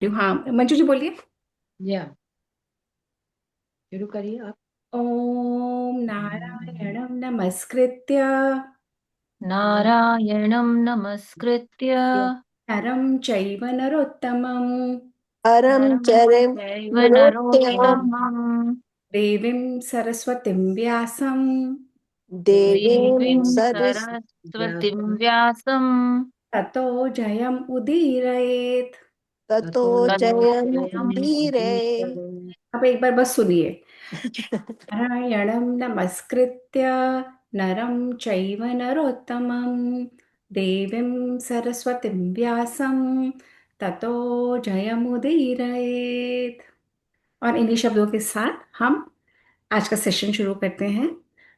हाँ, मंजू जी बोलिए। या शुरू करिए आप। ओम नारायणं नमस्कृत्य नारायणं नमस्कृत्य नरं चैव नरोत्तमं परं नरं चरं चैव नरोत्तमं नरोत्तमं देवीं सरस्वतीं व्यासं देवीं देवीं सरस्वतीं सरस्वतीं व्यासं ततो जयम् उदीरयेत्। ततो ततो जयमुदीरये। जयमुदीरये। अब एक बार बस सुनिए। नारायणं नमस्कृत्य नरं चैव नरोत्तमं देवीं सरस्वतीं व्यासं ततो जयमुदीरयेत्। और इन्हीं शब्दों के साथ हम आज का सेशन शुरू करते हैं।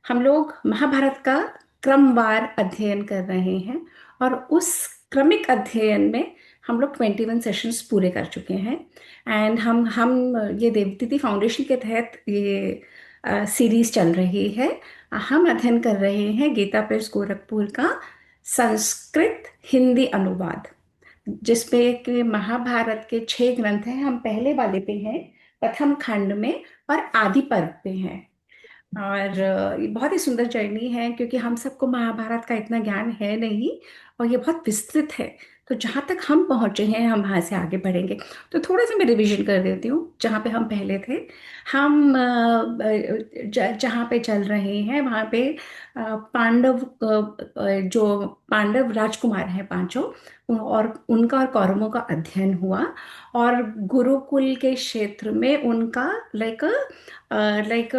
हम लोग महाभारत का क्रमवार अध्ययन कर रहे हैं और उस क्रमिक अध्ययन में हम लोग 21 सेशंस पूरे कर चुके हैं। एंड हम ये देवदीदी फाउंडेशन के तहत ये सीरीज चल रही है। हम अध्ययन कर रहे हैं गीता प्रेस गोरखपुर का संस्कृत हिंदी अनुवाद, जिसमें कि महाभारत के 6 ग्रंथ हैं। हम पहले वाले पे हैं, प्रथम खंड में, और आदि पर्व पे हैं। और ये बहुत ही सुंदर जर्नी है क्योंकि हम सबको महाभारत का इतना ज्ञान है नहीं और ये बहुत विस्तृत है। तो जहाँ तक हम पहुँचे हैं हम वहाँ से आगे बढ़ेंगे। तो थोड़ा सा मैं रिवीजन कर देती हूँ जहाँ पे हम पहले थे। हम जहाँ पे चल रहे हैं वहाँ पे पांडव, जो पांडव राजकुमार हैं पांचों, और उनका और कौरवों का अध्ययन हुआ। और गुरुकुल के क्षेत्र में उनका लाइक लाइक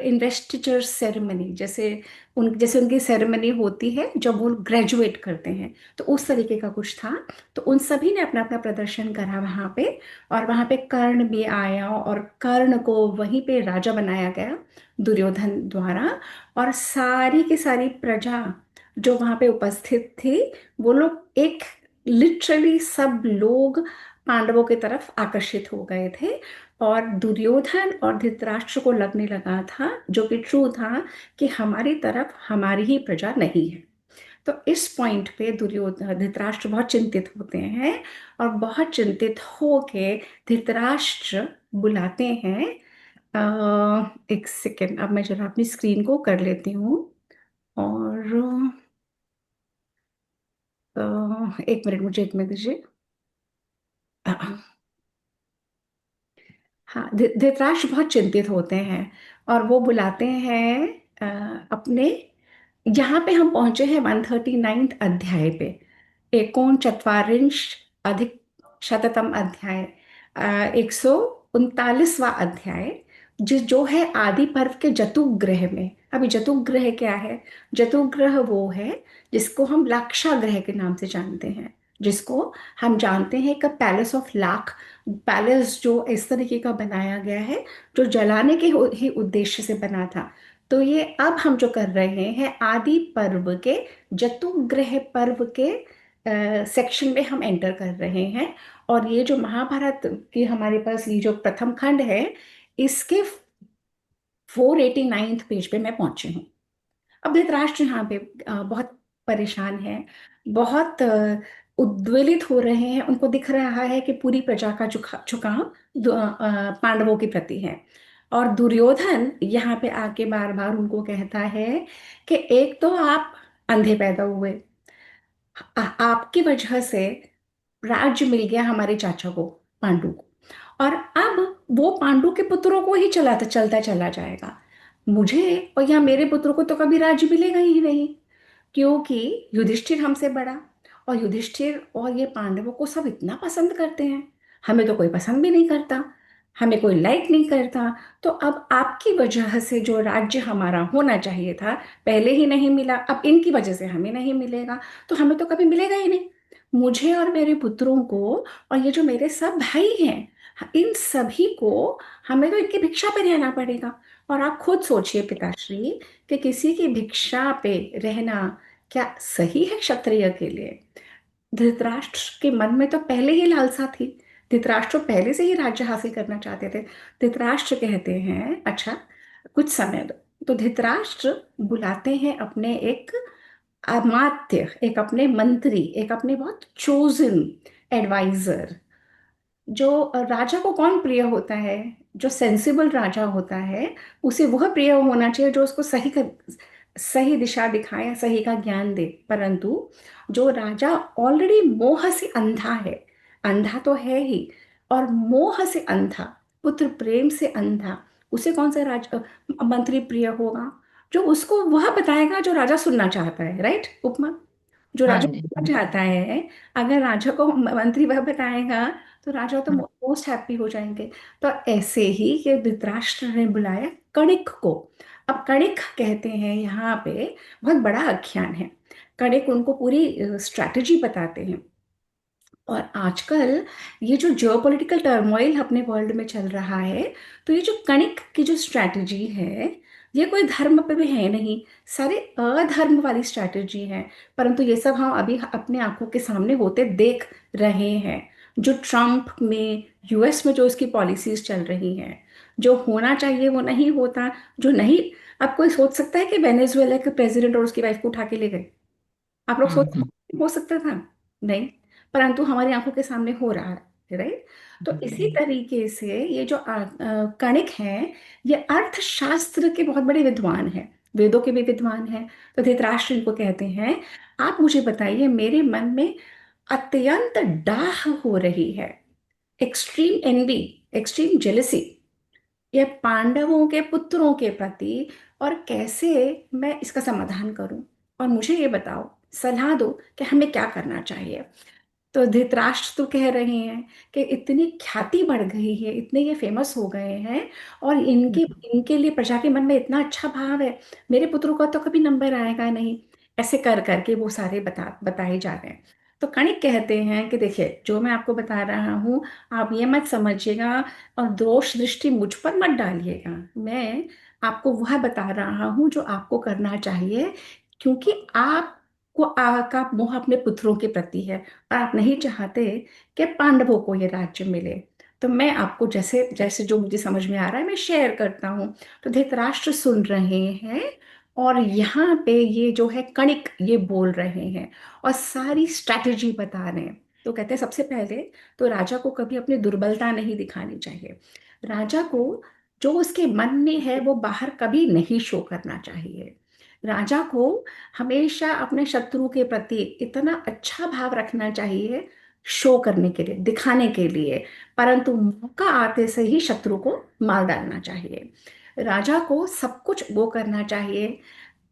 इन्वेस्टिचर सेरेमनी, जैसे उनकी सेरेमनी होती है जब वो ग्रेजुएट करते हैं, तो उस तरीके का कुछ था। तो उन सभी ने अपना अपना प्रदर्शन करा वहाँ पे। और वहाँ पे कर्ण भी आया और कर्ण को वहीं पे राजा बनाया गया दुर्योधन द्वारा। और सारी की सारी प्रजा जो वहाँ पे उपस्थित थी, वो लोग एक लिटरली सब लोग पांडवों की तरफ आकर्षित हो गए थे। और दुर्योधन और धृतराष्ट्र को लगने लगा था, जो कि ट्रू था, कि हमारी तरफ हमारी ही प्रजा नहीं है। तो इस पॉइंट पे दुर्योधन धृतराष्ट्र बहुत चिंतित होते हैं। और बहुत चिंतित होके धृतराष्ट्र बुलाते हैं। एक सेकेंड, अब मैं जरा अपनी स्क्रीन को कर लेती हूँ। और 1 मिनट, मुझे 1 मिनट दीजिए। हाँ, धृतराष्ट्र बहुत चिंतित होते हैं और वो बुलाते हैं अपने। यहाँ पे हम पहुंचे हैं 139 अध्याय पे। एकोन चत्वारिंश अधिक शततम अध्याय, 139वां अध्याय, जो है आदि पर्व के जतुग्रह में। अभी जतुग्रह क्या है? जतुग्रह वो है जिसको हम लाक्षागृह के नाम से जानते हैं, जिसको हम जानते हैं का पैलेस ऑफ लाख। पैलेस जो इस तरीके का बनाया गया है, जो जलाने के ही उद्देश्य से बना था। तो ये अब हम जो कर रहे हैं आदि पर्व के जतुग्रह पर्व के सेक्शन में हम एंटर कर रहे हैं। और ये जो महाभारत की हमारे पास ये जो प्रथम खंड है, इसके 489 पेज पे मैं पहुंची हूँ। अब धृतराष्ट्र यहाँ पे बहुत परेशान है, बहुत उद्वेलित हो रहे हैं। उनको दिख रहा है कि पूरी प्रजा का झुकाव पांडवों के प्रति है। और दुर्योधन यहाँ पे आके बार बार उनको कहता है कि एक तो आप अंधे पैदा हुए, आपकी वजह से राज्य मिल गया हमारे चाचा को, पांडु को, और अब वो पांडु के पुत्रों को ही चलाता चलता चला जाएगा। मुझे और या मेरे पुत्रों को तो कभी राज्य मिलेगा ही नहीं, क्योंकि युधिष्ठिर हमसे बड़ा, और युधिष्ठिर और ये पांडवों को सब इतना पसंद करते हैं। हमें तो कोई पसंद भी नहीं करता, हमें कोई लाइक नहीं करता। तो अब आपकी वजह से जो राज्य हमारा होना चाहिए था पहले ही नहीं मिला, अब इनकी वजह से हमें नहीं मिलेगा, तो हमें तो कभी मिलेगा ही नहीं, मुझे और मेरे पुत्रों को। और ये जो मेरे सब भाई हैं, इन सभी को, हमें तो इनकी भिक्षा पे रहना पड़ेगा। और आप खुद सोचिए पिताश्री, कि किसी की भिक्षा पे रहना क्या सही है क्षत्रिय के लिए? धृतराष्ट्र के मन में तो पहले ही लालसा थी। धृतराष्ट्र पहले से ही राज्य हासिल करना चाहते थे। धृतराष्ट्र कहते हैं अच्छा, कुछ समय दो। तो धृतराष्ट्र बुलाते हैं अपने एक अमात्य, एक अपने मंत्री, एक अपने बहुत चोजन एडवाइजर, जो राजा को कौन प्रिय होता है? जो सेंसिबल राजा होता है उसे वह प्रिय होना चाहिए जो उसको सही दिशा दिखाए, सही का ज्ञान दे। परंतु जो राजा ऑलरेडी मोह से अंधा है, अंधा तो है ही, और मोह से अंधा, पुत्र प्रेम से अंधा, उसे कौन सा मंत्री प्रिय होगा? जो उसको वह बताएगा जो राजा सुनना चाहता है, राइट उपमा? जो हाँ राजा जी। सुनना चाहता है, अगर राजा को मंत्री वह बताएगा तो राजा तो मोस्ट हैप्पी हो जाएंगे। तो ऐसे ही ये धृतराष्ट्र ने बुलाया कणिक को। अब कणिक कहते हैं यहाँ पे, बहुत बड़ा आख्यान है। कणिक उनको पूरी स्ट्रैटेजी बताते हैं। और आजकल ये जो जियोपॉलिटिकल टर्मोइल अपने वर्ल्ड में चल रहा है, तो ये जो कणिक की जो स्ट्रैटेजी है, ये कोई धर्म पे भी है नहीं, सारे अधर्म वाली स्ट्रैटेजी है। परंतु ये सब हम अभी अपने आंखों के सामने होते देख रहे हैं। जो ट्रम्प में, यूएस में जो उसकी पॉलिसीज चल रही हैं, जो होना चाहिए वो नहीं होता, जो नहीं। अब कोई सोच सकता है कि वेनेजुएला के प्रेसिडेंट और उसकी वाइफ को उठा के ले गए? आप लोग सोच, हम्म। हो सकता था? नहीं। परंतु हमारी आंखों के सामने हो रहा है, राइट? तो इसी तरीके से ये जो कणिक हैं, ये अर्थशास्त्र के बहुत बड़े विद्वान हैं, वेदों के भी विद्वान हैं। तो धृतराष्ट्र इनको कहते हैं, आप मुझे बताइए, मेरे मन में अत्यंत डाह हो रही है, एक्सट्रीम एनवी, एक्सट्रीम जेलसी, ये पांडवों के पुत्रों के प्रति, और कैसे मैं इसका समाधान करूं? और मुझे ये बताओ, सलाह दो कि हमें क्या करना चाहिए। तो धृतराष्ट्र तो कह रहे हैं कि इतनी ख्याति बढ़ गई है, इतने ये फेमस हो गए हैं, और इनके इनके लिए प्रजा के मन में इतना अच्छा भाव है, मेरे पुत्रों का तो कभी नंबर आएगा नहीं। ऐसे कर करके वो सारे बताए जा रहे हैं। तो कणिक कहते हैं कि देखिए, जो मैं आपको बता रहा हूँ, आप ये मत समझिएगा और दोष दृष्टि मुझ पर मत डालिएगा। मैं आपको वह बता रहा हूँ जो आपको करना चाहिए, क्योंकि आपको का मोह अपने पुत्रों के प्रति है, और आप नहीं चाहते कि पांडवों को ये राज्य मिले। तो मैं आपको जैसे जैसे जो मुझे समझ में आ रहा है मैं शेयर करता हूँ। तो धृतराष्ट्र सुन रहे हैं, और यहाँ पे ये जो है कणिक ये बोल रहे हैं और सारी स्ट्रैटेजी बता रहे हैं। तो कहते हैं, सबसे पहले तो राजा को कभी अपनी दुर्बलता नहीं दिखानी चाहिए। राजा को जो उसके मन में है वो बाहर कभी नहीं शो करना चाहिए। राजा को हमेशा अपने शत्रु के प्रति इतना अच्छा भाव रखना चाहिए, शो करने के लिए, दिखाने के लिए, परंतु मौका आते से ही शत्रु को मार डालना चाहिए। राजा को सब कुछ वो करना चाहिए।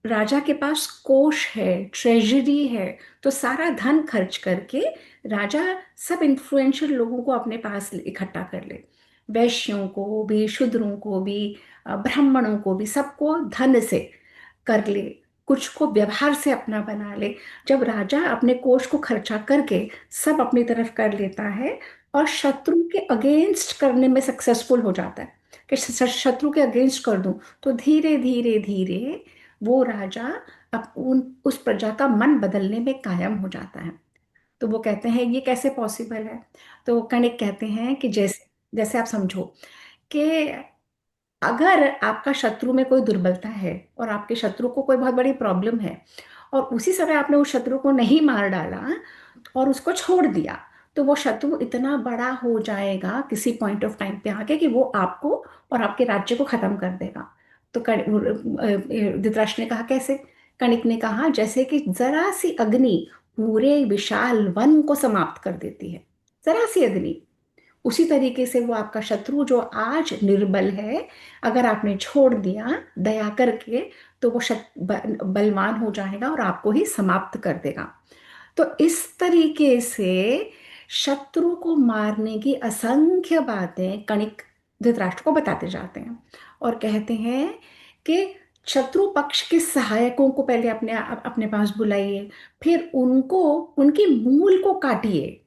राजा के पास कोष है, ट्रेजरी है, तो सारा धन खर्च करके राजा सब इन्फ्लुएंशियल लोगों को अपने पास इकट्ठा कर ले, वैश्यों को भी, शूद्रों को भी, ब्राह्मणों को भी, सबको धन से कर ले, कुछ को व्यवहार से अपना बना ले। जब राजा अपने कोष को खर्चा करके सब अपनी तरफ कर लेता है और शत्रु के अगेंस्ट करने में सक्सेसफुल हो जाता है, कि शत्रु के अगेंस्ट कर दूं, तो धीरे धीरे धीरे वो राजा उस प्रजा का मन बदलने में कायम हो जाता है। तो वो कहते हैं ये कैसे पॉसिबल है? तो कणिक कहते हैं कि जैसे जैसे आप समझो कि अगर आपका शत्रु में कोई दुर्बलता है और आपके शत्रु को कोई बहुत बड़ी प्रॉब्लम है, और उसी समय आपने उस शत्रु को नहीं मार डाला और उसको छोड़ दिया, तो वो शत्रु इतना बड़ा हो जाएगा किसी पॉइंट ऑफ टाइम पे आके कि वो आपको और आपके राज्य को खत्म कर देगा। तो धृतराष्ट्र ने कहा कैसे? कणिक ने कहा जैसे कि जरा सी अग्नि पूरे विशाल वन को समाप्त कर देती है, जरा सी अग्नि, उसी तरीके से वो आपका शत्रु जो आज निर्बल है, अगर आपने छोड़ दिया दया करके, तो वो बलवान हो जाएगा और आपको ही समाप्त कर देगा। तो इस तरीके से शत्रु को मारने की असंख्य बातें कणिक धृतराष्ट्र को बताते जाते हैं, और कहते हैं कि शत्रु पक्ष के सहायकों को पहले अपने अपने पास बुलाइए, फिर उनको, उनकी मूल को काटिए,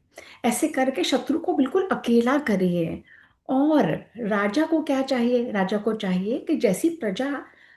ऐसे करके शत्रु को बिल्कुल अकेला करिए। और राजा को क्या चाहिए? राजा को चाहिए कि जैसी प्रजा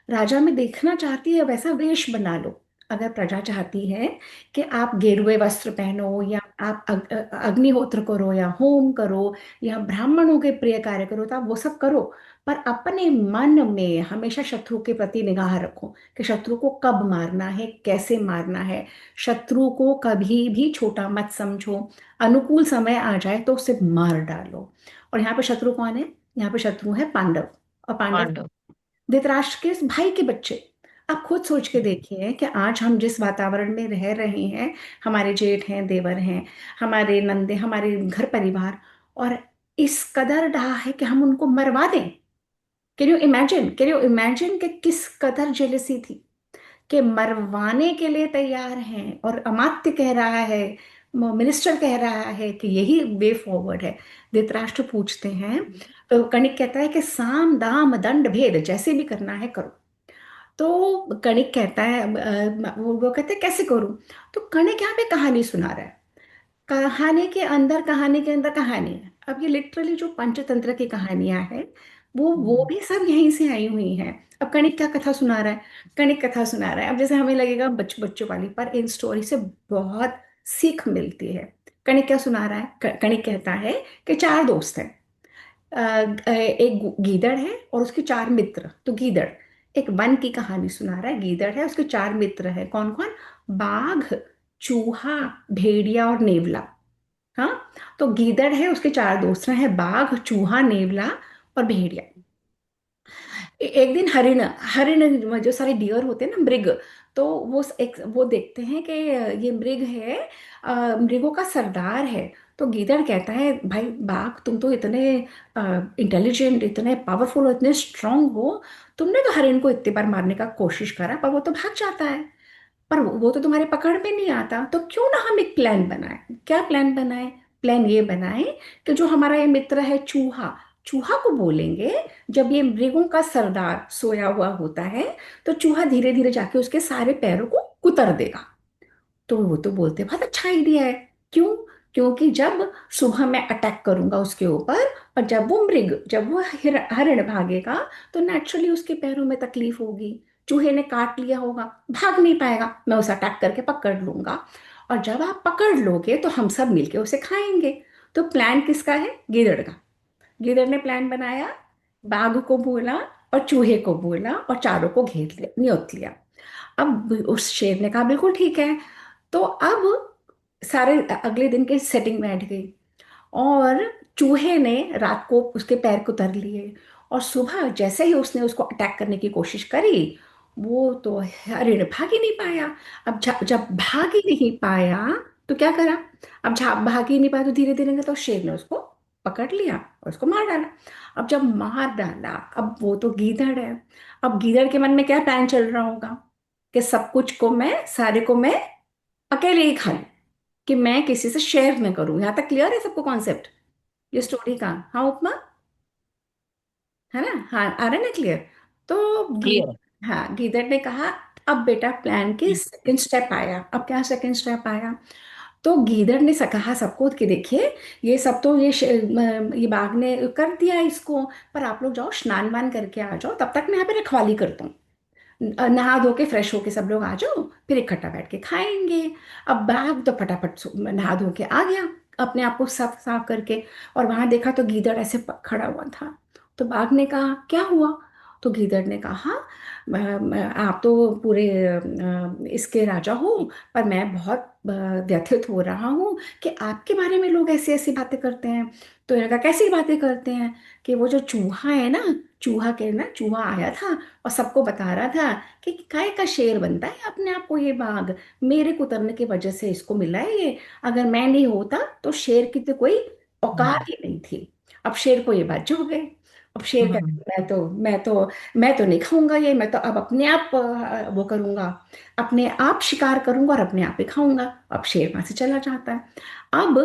राजा में देखना चाहती है वैसा वेश बना लो। अगर प्रजा चाहती है कि आप गेरुए वस्त्र पहनो या आप अग्निहोत्र करो या होम करो या ब्राह्मणों के प्रिय कार्य करो, तो आप वो सब करो, पर अपने मन में हमेशा शत्रु के प्रति निगाह रखो कि शत्रु को कब मारना है, कैसे मारना है। शत्रु को कभी भी छोटा मत समझो, अनुकूल समय आ जाए तो उसे मार डालो। और यहाँ पे शत्रु कौन है? यहाँ पे शत्रु है पांडव। और पांडव पांडव। धृतराष्ट्र के भाई के बच्चे। आप खुद सोच के देखिए कि आज हम जिस वातावरण में रह रहे हैं, हमारे जेठ हैं, देवर हैं, हमारे नंदे, हमारे घर परिवार, और इस कदर रहा है कि हम उनको मरवा दें। कैन यू इमेजिन कि किस कदर जेलसी थी कि मरवाने के लिए तैयार हैं, और अमात्य कह रहा है, मिनिस्टर कह रहा है कि यही वे फॉरवर्ड है। धृतराष्ट्र पूछते हैं, तो कणिक कहता है कि साम दाम दंड भेद जैसे भी करना है करो। तो कणिक कहता है, वो कहते हैं कैसे करूं? तो कणिक यहाँ पे कहानी सुना रहा है। कहानी के अंदर कहानी है। अब ये लिटरली जो पंचतंत्र की कहानियां हैं, वो भी सब यहीं से आई हुई हैं। अब कणिक क्या कथा सुना रहा है? कणिक कथा सुना रहा है। अब जैसे हमें लगेगा बच्चों वाली, पर इन स्टोरी से बहुत सीख मिलती है। कणिक क्या सुना रहा है? कणिक कहता है कि चार दोस्त हैं। एक गीदड़ है और उसके चार मित्र। तो गीदड़ एक वन की कहानी सुना रहा है। गीदड़ है, उसके चार मित्र हैं। कौन कौन? बाघ, चूहा, भेड़िया और नेवला। हाँ, तो गीदड़ है, उसके चार दोस्त हैं, बाघ, चूहा, नेवला और भेड़िया। एक दिन हरिण, हरिण जो सारे डियर होते हैं ना, मृग, तो वो देखते हैं कि ये मृग है, मृगों का सरदार है। तो गीदड़ कहता है, भाई बाघ, तुम तो इतने इंटेलिजेंट, इतने पावरफुल हो, इतने स्ट्रांग हो, तुमने तो हरिण को इतने बार मारने का कोशिश करा पर वो तो भाग जाता है, पर वो तो तुम्हारे पकड़ में नहीं आता। तो क्यों ना हम एक प्लान बनाएं? क्या प्लान बनाएं? प्लान ये बनाएं कि जो हमारा ये मित्र है चूहा, चूहा को बोलेंगे, जब ये मृगों का सरदार सोया हुआ होता है, तो चूहा धीरे धीरे जाके उसके सारे पैरों को कुतर देगा। तो वो तो बोलते बहुत अच्छा आइडिया है। क्यों? क्योंकि जब सुबह मैं अटैक करूंगा उसके ऊपर, और जब वो हरिण भागेगा, तो नेचुरली उसके पैरों में तकलीफ होगी। चूहे ने काट लिया होगा, भाग नहीं पाएगा, मैं उसे अटैक करके पकड़ लूंगा। और जब आप पकड़ लोगे तो हम सब मिलके उसे खाएंगे। तो प्लान किसका है? गिदड़ का। गिदड़ ने प्लान बनाया, बाघ को बोला और चूहे को बोला और चारों को घेर लिया, न्योत लिया। अब उस शेर ने कहा बिल्कुल ठीक है। तो अब सारे अगले दिन की सेटिंग बैठ गई, और चूहे ने रात को उसके पैर कुतर लिए, और सुबह जैसे ही उसने उसको अटैक करने की कोशिश करी, वो तो हरिण भाग ही नहीं पाया। अब जब भाग ही नहीं पाया तो क्या करा? अब भाग ही नहीं पाया तो धीरे धीरे तो शेर ने उसको पकड़ लिया और उसको मार डाला। अब जब मार डाला, अब वो तो गीदड़ है। अब गीदड़ के मन में क्या प्लान चल रहा होगा कि सब कुछ को मैं, सारे को मैं अकेले ही खा लूं, कि मैं किसी से शेयर न करूं। यहां तक क्लियर है सबको कॉन्सेप्ट ये स्टोरी का? हाँ उपमा, है ना? हाँ, आ रहा है ना क्लियर? तो क्लियर। हाँ, गीदड़ ने कहा, अब बेटा प्लान के सेकंड स्टेप आया। अब क्या सेकंड स्टेप आया? तो गीदड़ ने कहा सबको कि देखिए, ये सब तो ये बाघ ने कर दिया इसको, पर आप लोग जाओ स्नान वान करके आ जाओ, तब तक मैं यहाँ पे रखवाली करता हूँ। नहा धो के फ्रेश होके सब लोग आ जाओ, फिर इकट्ठा बैठ के खाएंगे। अब बाघ तो फटाफट नहा धो के आ गया, अपने आप को साफ साफ करके, और वहां देखा तो गीदड़ ऐसे खड़ा हुआ था। तो बाघ ने कहा क्या हुआ? तो गीदड़ ने कहा, आप तो पूरे इसके राजा हो, पर मैं बहुत व्यथित हो रहा हूँ कि आपके बारे में लोग ऐसी ऐसी बातें करते हैं। तो इन्होंने कहा कैसी बातें करते हैं? कि वो जो चूहा है ना, चूहा आया था और सबको बता रहा था कि काय का शेर बनता है अपने आप को ये बाघ, मेरे कुतरने की वजह से इसको मिला है ये, अगर मैं नहीं होता तो शेर की तो कोई औकात ही नहीं थी। अब शेर को ये बात चुभ गई। अब शेर कहता मैं तो नहीं खाऊंगा ये, मैं तो अब अपने आप वो करूंगा, अपने आप शिकार करूंगा और अपने आप ही खाऊंगा। अब शेर वहां से चला जाता है। अब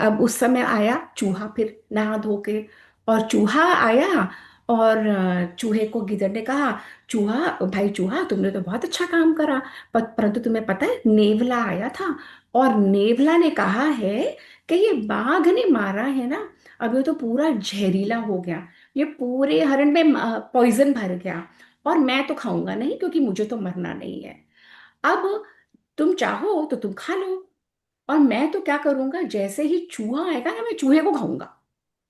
अब उस समय आया चूहा, फिर नहा धो के, और चूहा आया, और चूहे को गिद्ध ने कहा, चूहा भाई, चूहा तुमने तो बहुत अच्छा काम करा, परंतु तुम्हें पता है नेवला आया था, और नेवला ने कहा है कि ये बाघ ने मारा है ना, अब ये तो पूरा जहरीला हो गया, ये पूरे हरण में पॉइजन भर गया, और मैं तो खाऊंगा नहीं क्योंकि मुझे तो मरना नहीं है। अब तुम चाहो तो तुम खा लो, और मैं तो क्या करूंगा, जैसे ही चूहा आएगा ना मैं चूहे को खाऊंगा,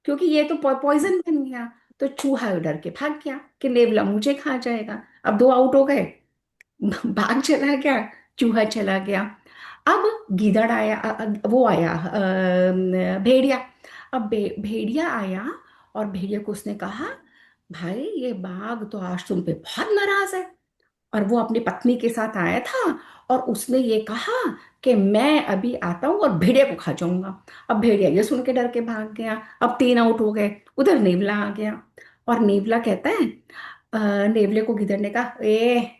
क्योंकि ये तो पॉइजन बन गया। तो चूहा डर के भाग गया कि नेवला मुझे खा जाएगा। अब दो आउट हो गए। भाग चला गया, चूहा चला गया। अब गीदड़ आया, वो आया भेड़िया। अब भेड़िया आया, और भेड़िया को उसने कहा, भाई ये बाघ तो आज तुम पे बहुत नाराज है। और वो अपनी पत्नी के साथ आया था, और उसने ये कहा कि मैं अभी आता हूँ और भेड़िया को खा जाऊंगा। अब भेड़िया ये सुन के डर के भाग गया। अब तीन आउट हो गए। उधर नेवला आ गया, और नेवला कहता है, नेवले को गिदड़ ने कहा, ए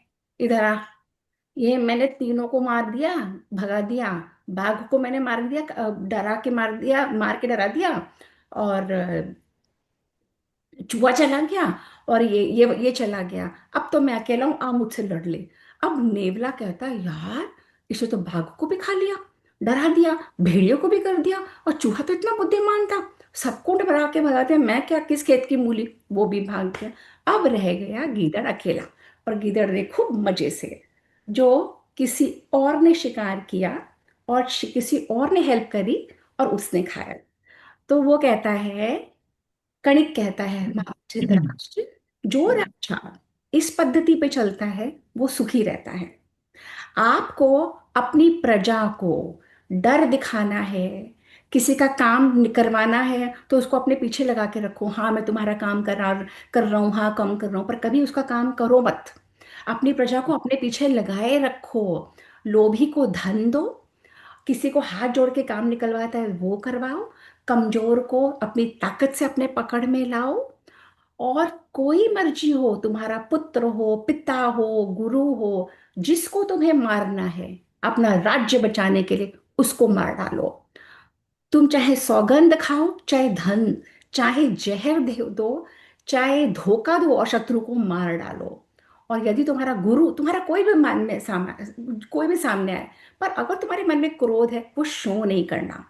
इधर आ, ये मैंने तीनों को मार दिया, भगा दिया। बाघ को मैंने मार दिया, डरा के मार दिया, मार के डरा दिया। और चूहा चला गया, और ये चला गया। अब तो मैं अकेला हूं, आ मुझसे लड़ ले। अब नेवला कहता है, यार इसे तो बाघ को भी खा लिया, डरा दिया, भेड़ियों को भी कर दिया, और चूहा तो इतना बुद्धिमान था, सबको डरा के भगाते, मैं क्या किस खेत की मूली। वो भी भाग गया। अब रह गया गीदड़ अकेला। और गीदड़ ने खूब मजे से, जो किसी और ने शिकार किया और किसी और ने हेल्प करी, और उसने खाया। तो वो कहता है, कणिक कहता है, महाराज धृतराष्ट्र, जो राजा इस पद्धति पे चलता है वो सुखी रहता है। आपको अपनी प्रजा को डर दिखाना है, किसी का काम करवाना है तो उसको अपने पीछे लगा के रखो, हाँ मैं तुम्हारा काम कर रहा हूँ, हाँ कम कर रहा हूँ, पर कभी उसका काम करो मत। अपनी प्रजा को अपने पीछे लगाए रखो। लोभी को धन दो, किसी को हाथ जोड़ के काम निकलवाता है वो करवाओ, कमजोर को अपनी ताकत से अपने पकड़ में लाओ। और कोई मर्जी हो, तुम्हारा पुत्र हो, पिता हो, गुरु हो, जिसको तुम्हें मारना है अपना राज्य बचाने के लिए, उसको मार डालो। तुम चाहे सौगंध खाओ, चाहे धन, चाहे जहर दे दो, चाहे धोखा दो, और शत्रु को मार डालो। और यदि तुम्हारा गुरु, तुम्हारा कोई भी सामने आए, पर अगर तुम्हारे मन में क्रोध है, वो शो नहीं करना,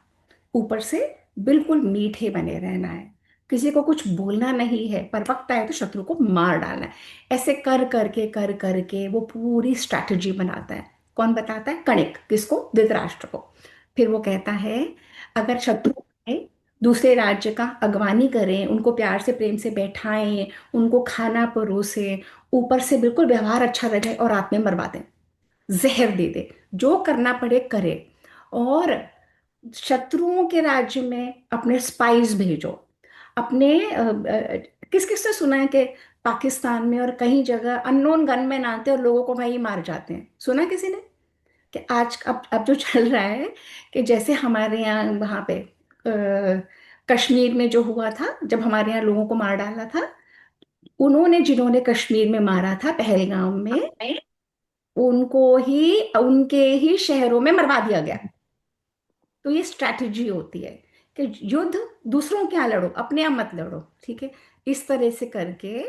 ऊपर से बिल्कुल मीठे बने रहना है, किसी को कुछ बोलना नहीं है, पर वक्त आए तो शत्रु को मार डालना है। ऐसे कर करके वो पूरी स्ट्रैटेजी बनाता है। कौन बताता है? कणिक। किसको? धृतराष्ट्र को। फिर वो कहता है, अगर शत्रु आए, दूसरे राज्य का अगवानी करें, उनको प्यार से प्रेम से बैठाएं, उनको खाना परोसे, ऊपर से बिल्कुल व्यवहार अच्छा रहे, और रात में मरवा दें, जहर दे दे, जो करना पड़े करे। और शत्रुओं के राज्य में अपने स्पाइस भेजो, अपने किस किस से सुना है कि पाकिस्तान में और कई जगह अननोन गनमैन आते हैं और लोगों को वहीं मार जाते हैं? सुना है किसी ने? कि आज अब जो चल रहा है, कि जैसे हमारे यहाँ वहाँ पे कश्मीर में जो हुआ था, जब हमारे यहाँ लोगों को मार डाला था, उन्होंने जिन्होंने कश्मीर में मारा था पहलगाम में, उनको ही उनके ही शहरों में मरवा दिया गया। तो ये स्ट्रैटेजी होती है कि युद्ध दूसरों के यहाँ लड़ो, अपने यहाँ मत लड़ो, ठीक है? इस तरह से करके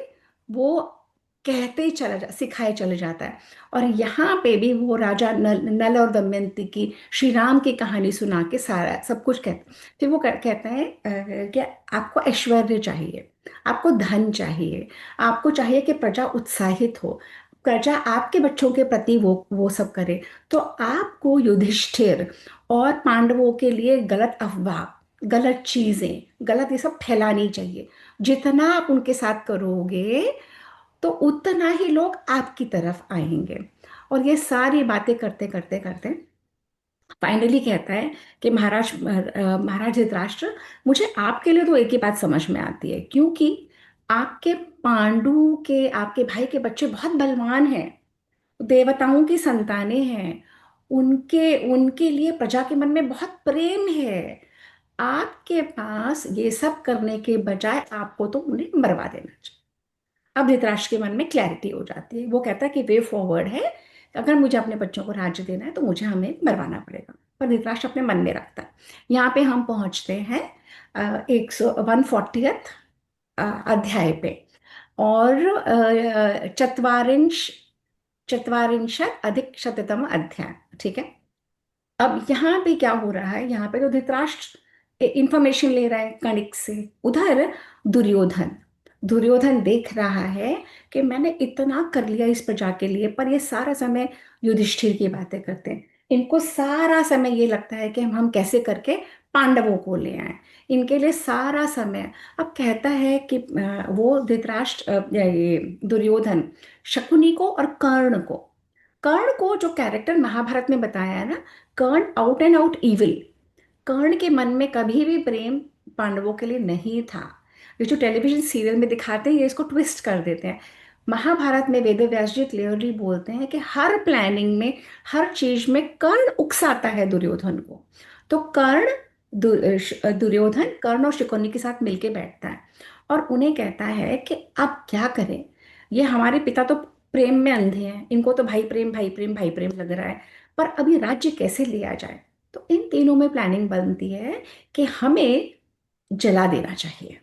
वो कहते ही चला सिखाए चले जाता है। और यहाँ पे भी वो राजा नल और दमयंती की, श्री राम की कहानी सुना के सारा सब कुछ कहते। फिर वो कहता है कि आपको ऐश्वर्य चाहिए, आपको धन चाहिए, आपको चाहिए कि प्रजा उत्साहित हो, प्रजा आपके बच्चों के प्रति वो सब करे। तो आपको युधिष्ठिर और पांडवों के लिए गलत अफवाह, गलत चीजें, गलत ये सब फैलानी चाहिए। जितना आप उनके साथ करोगे, तो उतना ही लोग आपकी तरफ आएंगे। और ये सारी बातें करते करते करते फाइनली कहता है कि महाराज धृतराष्ट्र, मुझे आपके लिए तो एक ही बात समझ में आती है, क्योंकि आपके पांडु के, आपके भाई के बच्चे बहुत बलवान हैं, देवताओं की संतानें हैं, उनके उनके लिए प्रजा के मन में बहुत प्रेम है। आपके पास ये सब करने के बजाय आपको तो उन्हें मरवा देना चाहिए। अब धृतराष्ट्र के मन में क्लैरिटी हो जाती है। वो कहता है कि वे फॉरवर्ड है, अगर मुझे अपने बच्चों को राज्य देना है तो मुझे हमें मरवाना पड़ेगा। पर धृतराष्ट्र अपने मन में रखता है। यहाँ पे हम पहुंचते हैं 140 अध्याय पे। और चत्वारिंशत् अधिक शततम अध्याय, ठीक है? अब यहाँ पे क्या हो रहा है, यहाँ पे तो धृतराष्ट्र इंफॉर्मेशन ले रहा है कणिक से। उधर दुर्योधन दुर्योधन देख रहा है कि मैंने इतना कर लिया इस प्रजा के लिए, पर ये सारा समय युधिष्ठिर की बातें करते हैं। इनको सारा समय ये लगता है कि हम कैसे करके पांडवों को ले आए। इनके लिए सारा समय। अब कहता है कि वो धृतराष्ट्र ये दुर्योधन शकुनी को और कर्ण को जो कैरेक्टर महाभारत में बताया है ना, कर्ण आउट एंड आउट इविल। कर्ण के मन में कभी भी प्रेम पांडवों के लिए नहीं था। ये जो टेलीविजन सीरियल में दिखाते हैं ये इसको ट्विस्ट कर देते हैं। महाभारत में वेद व्यास जी क्लियरली बोलते हैं कि हर प्लानिंग में, हर चीज में कर्ण उकसाता है दुर्योधन को। तो दुर्योधन कर्ण और शकुनी के साथ मिलके बैठता है और उन्हें कहता है कि अब क्या करें। ये हमारे पिता तो प्रेम में अंधे हैं, इनको तो भाई प्रेम भाई प्रेम भाई प्रेम लग रहा है, पर अभी राज्य कैसे लिया जाए। तो इन तीनों में प्लानिंग बनती है कि हमें जला देना चाहिए,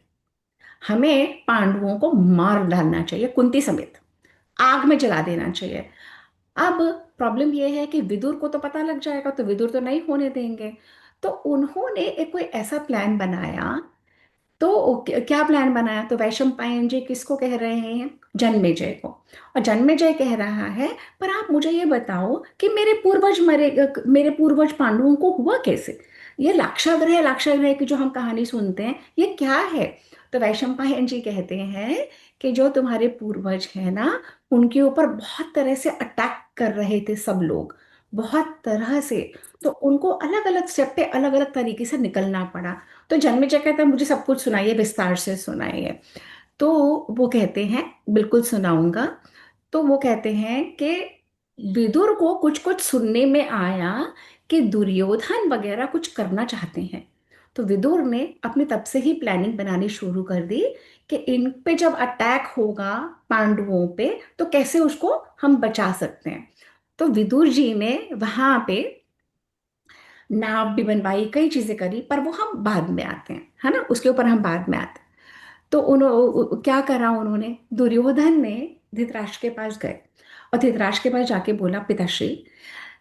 हमें पांडवों को मार डालना चाहिए कुंती समेत, आग में जला देना चाहिए। अब प्रॉब्लम यह है कि विदुर को तो पता लग जाएगा, तो विदुर तो नहीं होने देंगे। तो उन्होंने एक कोई ऐसा प्लान बनाया। तो क्या प्लान बनाया, तो वैशंपायन जी किसको कह रहे हैं, जन्मेजय को। और जन्मेजय कह रहा है, पर आप मुझे ये बताओ कि मेरे पूर्वज पांडवों को हुआ कैसे। ये लाक्षागृह की जो हम कहानी सुनते हैं ये क्या है। तो वैशंपायन जी कहते हैं कि जो तुम्हारे पूर्वज है ना, उनके ऊपर बहुत तरह से अटैक कर रहे थे सब लोग, बहुत तरह से। तो उनको अलग अलग स्टेप पे अलग अलग तरीके से निकलना पड़ा। तो जन्मेजय कहता है मुझे सब कुछ सुनाइए, विस्तार से सुनाइए। तो वो कहते हैं बिल्कुल सुनाऊंगा। तो वो कहते हैं कि विदुर को कुछ कुछ सुनने में आया कि दुर्योधन वगैरह कुछ करना चाहते हैं। तो विदुर ने अपने तब से ही प्लानिंग बनानी शुरू कर दी कि इन पे जब अटैक होगा पांडवों पे तो कैसे उसको हम बचा सकते हैं। तो विदुर जी ने वहां पे नाव भी बनवाई, कई चीजें करी, पर वो हम बाद में आते हैं, है ना, उसके ऊपर हम बाद में आते हैं। तो क्या करा उन्होंने, दुर्योधन ने धृतराष्ट्र के पास गए और धृतराष्ट्र के पास जाके बोला, पिताश्री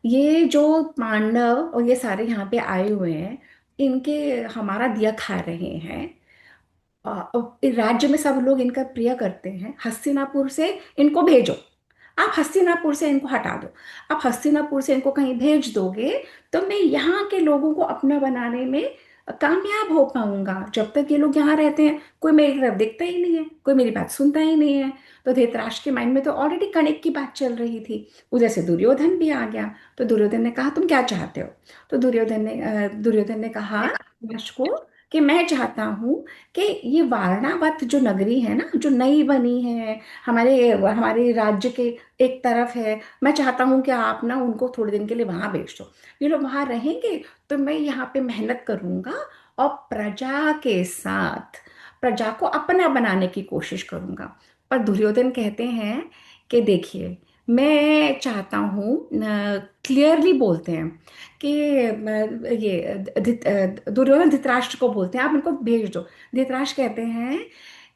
ये जो पांडव और ये सारे यहाँ पे आए हुए हैं, इनके हमारा दिया खा रहे हैं। राज्य में सब लोग इनका प्रिय करते हैं, हस्तिनापुर से इनको भेजो। आप हस्तिनापुर से इनको हटा दो। आप हस्तिनापुर से इनको कहीं भेज दोगे तो मैं यहाँ के लोगों को अपना बनाने में कामयाब हो पाऊंगा। जब तक ये लोग यहाँ रहते हैं कोई मेरी तरफ देखता ही नहीं है, कोई मेरी बात सुनता ही नहीं है। तो धृतराष्ट्र के माइंड में तो ऑलरेडी कणिक की बात चल रही थी, उधर से दुर्योधन भी आ गया। तो दुर्योधन ने कहा तुम क्या चाहते हो। तो दुर्योधन ने कहा धृतराष्ट्र को कि मैं चाहता हूँ कि ये वारणावत जो नगरी है ना, जो नई बनी है, हमारे हमारे राज्य के एक तरफ है, मैं चाहता हूँ कि आप ना उनको थोड़े दिन के लिए वहां भेज दो। ये लोग वहां रहेंगे तो मैं यहाँ पे मेहनत करूंगा और प्रजा के साथ प्रजा को अपना बनाने की कोशिश करूंगा। पर दुर्योधन कहते हैं कि देखिए मैं चाहता हूँ, क्लियरली बोलते हैं कि दुर्योधन धृतराष्ट्र को बोलते हैं आप इनको भेज दो। धृतराष्ट्र कहते हैं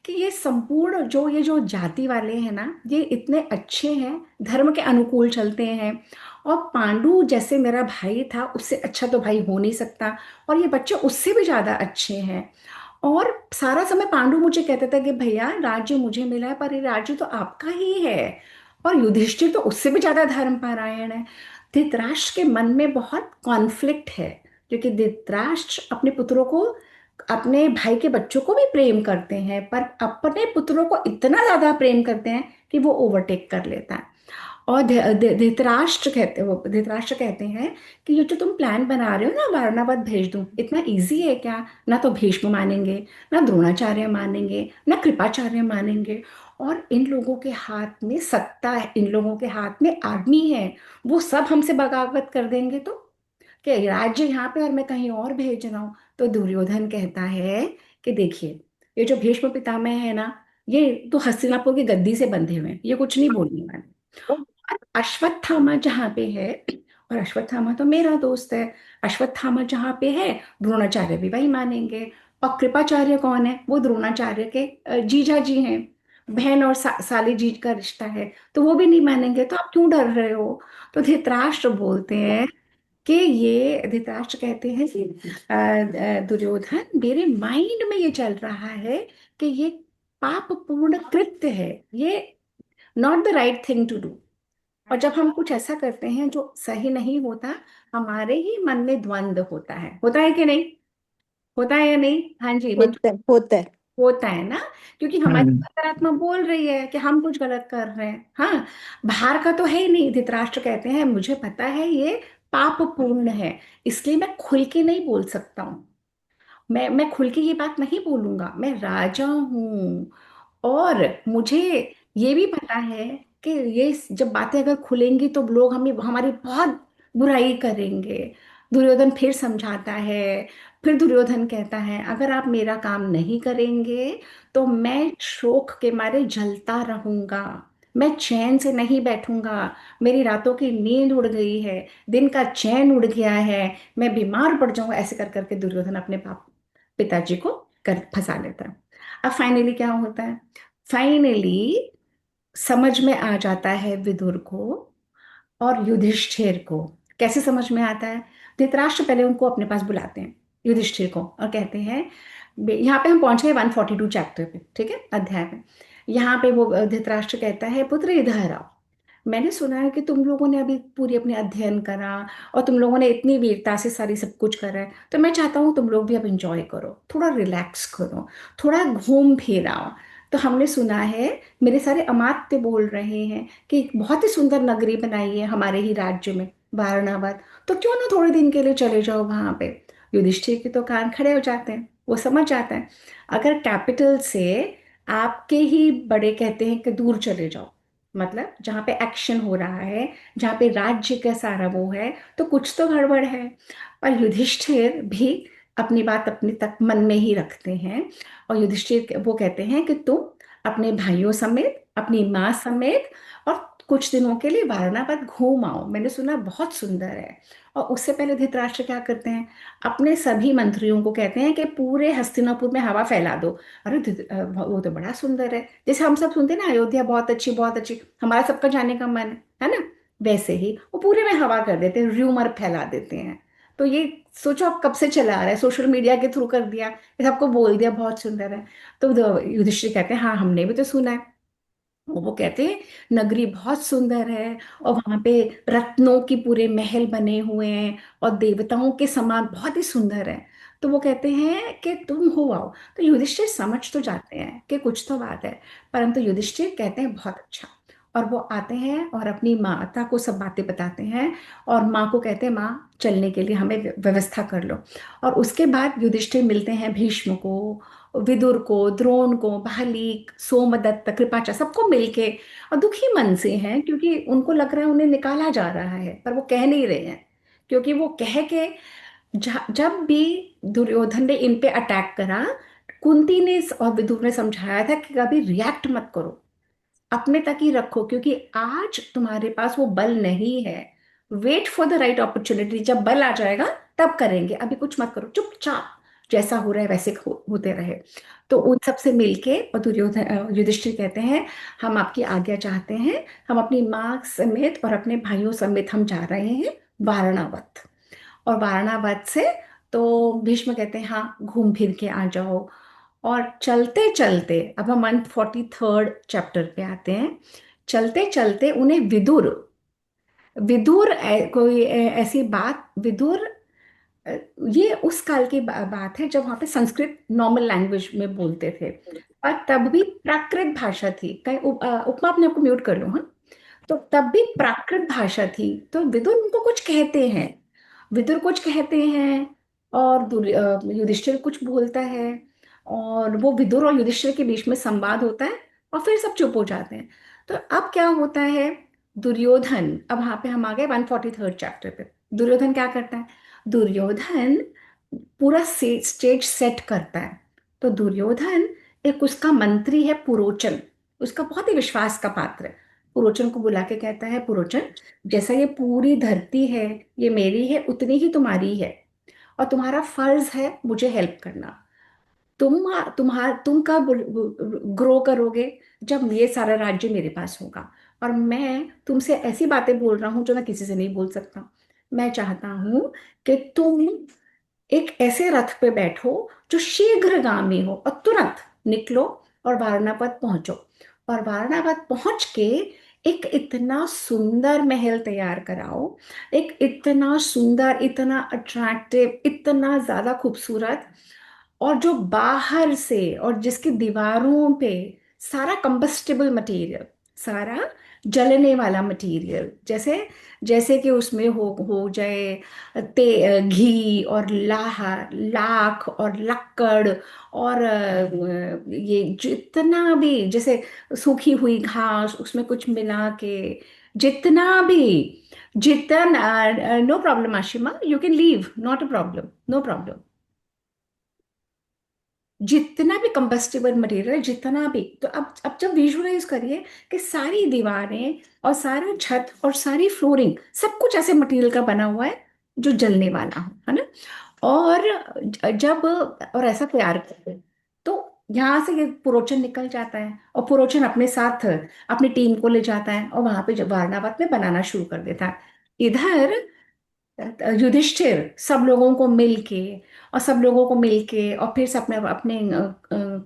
कि ये जो जाति वाले हैं ना, ये इतने अच्छे हैं, धर्म के अनुकूल चलते हैं, और पांडु जैसे मेरा भाई था उससे अच्छा तो भाई हो नहीं सकता, और ये बच्चे उससे भी ज्यादा अच्छे हैं। और सारा समय पांडु मुझे कहता था कि भैया राज्य मुझे मिला है पर ये राज्य तो आपका ही है, और युधिष्ठिर तो उससे भी ज्यादा धर्मपरायण है। धृतराष्ट्र के मन में बहुत कॉन्फ्लिक्ट है, क्योंकि धृतराष्ट्र अपने पुत्रों को, अपने भाई के बच्चों को भी प्रेम करते हैं, पर अपने पुत्रों को इतना ज्यादा प्रेम करते हैं कि वो ओवरटेक कर लेता है। और धृतराष्ट्र कहते हैं कि ये जो तुम प्लान बना रहे हो ना, वारणावत भेज दूं, इतना इजी है क्या। ना तो भीष्म मानेंगे, ना द्रोणाचार्य मानेंगे, ना कृपाचार्य मानेंगे, और इन लोगों के हाथ में सत्ता है, इन लोगों के हाथ में आर्मी है, वो सब हमसे बगावत कर देंगे तो कि राज्य यहाँ पे और मैं कहीं और भेज रहा हूँ। तो दुर्योधन कहता है कि देखिए ये जो भीष्म पितामह है ना, ये तो हस्तिनापुर की गद्दी से बंधे हुए हैं, ये कुछ नहीं बोलने वाले। और अश्वत्थामा जहाँ पे है, और अश्वत्थामा तो मेरा दोस्त है, अश्वत्थामा जहाँ पे है द्रोणाचार्य भी वही मानेंगे। और कृपाचार्य कौन है, वो द्रोणाचार्य के जीजा जी हैं, बहन और साली जी का रिश्ता है, तो वो भी नहीं मानेंगे, तो आप क्यों डर रहे हो। तो धृतराष्ट्र बोलते हैं कि ये धृतराष्ट्र कहते हैं कि दुर्योधन मेरे माइंड में ये चल रहा है कि ये पाप पूर्ण कृत्य है, ये not the right thing to do. और जब हम कुछ ऐसा करते हैं जो सही नहीं होता, हमारे ही मन में द्वंद्व होता है कि नहीं? होता है या नहीं? हाँ जी, होता है। होता है ना। क्योंकि हमारी हम्म। अंतरात्मा बोल रही है कि हम कुछ गलत कर रहे हैं। हाँ, बाहर का तो है ही नहीं। धृतराष्ट्र कहते हैं मुझे पता है ये पाप पूर्ण है, इसलिए मैं खुल के नहीं बोल सकता हूँ। मैं खुल के ये बात नहीं बोलूंगा, मैं राजा हूँ। और मुझे ये भी पता है कि ये जब बातें अगर खुलेंगी तो लोग हमें हमारी बहुत बुराई करेंगे। दुर्योधन फिर समझाता है। फिर दुर्योधन कहता है अगर आप मेरा काम नहीं करेंगे तो मैं शोक के मारे जलता रहूंगा, मैं चैन से नहीं बैठूंगा। मेरी रातों की नींद उड़ गई है, दिन का चैन उड़ गया है, मैं बीमार पड़ जाऊंगा। ऐसे कर करके दुर्योधन अपने पिताजी को कर फंसा लेता है। अब फाइनली क्या होता है? फाइनली समझ में आ जाता है विदुर को और युधिष्ठिर को। कैसे समझ में आता है? धृतराष्ट्र पहले उनको अपने पास बुलाते हैं, युधिष्ठिर को, और कहते हैं यहाँ पे हम पहुंच गए 142 चैप्टर पे, ठीक है, अध्याय में। यहाँ पे वो धृतराष्ट्र कहता है पुत्र इधर आओ, मैंने सुना है कि तुम लोगों ने अभी पूरी अपने अध्ययन करा और तुम लोगों ने इतनी वीरता से सारी सब कुछ करा है, तो मैं चाहता हूँ तुम लोग भी अब इंजॉय करो, थोड़ा रिलैक्स करो, थोड़ा घूम फिर आओ। तो हमने सुना है, मेरे सारे अमात्य बोल रहे हैं कि एक बहुत ही सुंदर नगरी बनाई है हमारे ही राज्य में, वारणावत, तो क्यों ना थोड़े दिन के लिए चले जाओ वहां पे। युधिष्ठिर के तो कान खड़े हो जाते हैं, वो समझ जाता है अगर कैपिटल से आपके ही बड़े कहते हैं कि दूर चले जाओ, मतलब जहाँ पे एक्शन हो रहा है, जहाँ पे राज्य का सारा वो है, तो कुछ तो गड़बड़ है। और युधिष्ठिर भी अपनी बात अपने तक मन में ही रखते हैं। और युधिष्ठिर वो कहते हैं कि तुम अपने भाइयों समेत, अपनी माँ समेत, और कुछ दिनों के लिए वारणावत घूम आओ, मैंने सुना बहुत सुंदर है। और उससे पहले धृतराष्ट्र क्या करते हैं? अपने सभी मंत्रियों को कहते हैं कि पूरे हस्तिनापुर में हवा फैला दो। अरे वो तो बड़ा सुंदर है, जैसे हम सब सुनते हैं ना, अयोध्या बहुत अच्छी बहुत अच्छी, हमारा सबका जाने का मन है ना, वैसे ही वो पूरे में हवा कर देते हैं, र्यूमर फैला देते हैं। तो ये सोचो आप कब से चला आ रहा है, सोशल मीडिया के थ्रू कर दिया, ये सबको बोल दिया बहुत सुंदर है। तो युधिष्ठिर कहते हैं हाँ हमने भी तो सुना है। वो कहते हैं नगरी बहुत सुंदर है, और वहां पे रत्नों की पूरे महल बने हुए हैं और देवताओं के समान बहुत ही सुंदर है। तो वो कहते हैं कि तुम हो आओ। तो युधिष्ठिर समझ तो जाते हैं कि कुछ तो बात है, परंतु युधिष्ठिर कहते हैं बहुत अच्छा। और वो आते हैं और अपनी माता को सब बातें बताते हैं, और माँ को कहते हैं माँ चलने के लिए हमें व्यवस्था कर लो। और उसके बाद युधिष्ठिर मिलते हैं भीष्म को, विदुर को, द्रोण को, बालीक, सोमदत्त, कृपाचार्य, सबको मिलके, और दुखी मन से हैं क्योंकि उनको लग रहा है उन्हें निकाला जा रहा है, पर वो कह नहीं रहे हैं। क्योंकि वो कह के जब भी दुर्योधन ने इन पे अटैक करा, कुंती ने और विदुर ने समझाया था कि कभी रिएक्ट मत करो, अपने तक ही रखो, क्योंकि आज तुम्हारे पास वो बल नहीं है। Wait for the right opportunity, जब बल आ जाएगा तब करेंगे, अभी कुछ मत करो, चुपचाप जैसा हो रहा है वैसे होते रहे। तो उन सब से मिलके और दुर्योधन युधिष्ठिर कहते हैं हम आपकी आज्ञा चाहते हैं, हम अपनी माँ समेत और अपने भाइयों समेत हम जा रहे हैं वारणावत। और वारणावत से तो भीष्म कहते हैं हाँ घूम फिर के आ जाओ। और चलते चलते अब हम 143rd चैप्टर पे आते हैं। चलते चलते उन्हें विदुर, ऐसी बात विदुर, अ, ये उस काल की बात है जब वहाँ पे संस्कृत नॉर्मल लैंग्वेज में बोलते थे, और तब भी प्राकृत भाषा थी। कहीं उपमा अपने आपको म्यूट कर लो, हाँ। तो तब भी प्राकृत भाषा थी। तो विदुर उनको कुछ कहते हैं, विदुर कुछ कहते हैं, और युधिष्ठिर कुछ बोलता है, और वो विदुर और युधिष्ठिर के बीच में संवाद होता है, और फिर सब चुप हो जाते हैं। तो अब क्या होता है? दुर्योधन, अब वहां पे हम आ गए 143rd चैप्टर पे। दुर्योधन क्या करता है? दुर्योधन पूरा स्टेज सेट करता है। तो दुर्योधन, एक उसका मंत्री है पुरोचन, उसका बहुत ही विश्वास का पात्र है। पुरोचन को बुला के कहता है पुरोचन, जैसा ये पूरी धरती है ये मेरी है, उतनी ही तुम्हारी है, और तुम्हारा फर्ज है मुझे हेल्प करना। तुम कब ग्रो करोगे? जब ये सारा राज्य मेरे पास होगा। और मैं तुमसे ऐसी बातें बोल रहा हूं जो मैं किसी से नहीं बोल सकता। मैं चाहता हूं कि तुम एक ऐसे रथ पे बैठो जो शीघ्रगामी हो, और तुरंत निकलो और वारणावत पहुंचो। और वारणावत पहुंच के एक इतना सुंदर महल तैयार कराओ, एक इतना सुंदर, इतना अट्रैक्टिव, इतना ज्यादा खूबसूरत, और जो बाहर से और जिसकी दीवारों पे सारा कंबस्टिबल मटेरियल, सारा जलने वाला मटेरियल, जैसे जैसे कि उसमें हो जाए घी और लाख और लक्कड़, और ये जितना भी, जैसे सूखी हुई घास उसमें कुछ मिला के, जितना भी, जितना, no problem Ashima, you can leave, not a problem, no problem. जितना भी कंबस्टिबल मटेरियल है, जितना भी, तो अब जब विजुअलाइज करिए कि सारी दीवारें और सारा छत और सारी फ्लोरिंग सब कुछ ऐसे मटेरियल का बना हुआ है जो जलने वाला हो, है ना। और जब और ऐसा तैयार करते हैं, तो यहाँ से ये पुरोचन निकल जाता है, और पुरोचन अपने साथ अपनी टीम को ले जाता है, और वहां पे जब वारणावत में बनाना शुरू कर देता है। इधर युधिष्ठिर सब लोगों को मिलके, और फिर से अपने अपने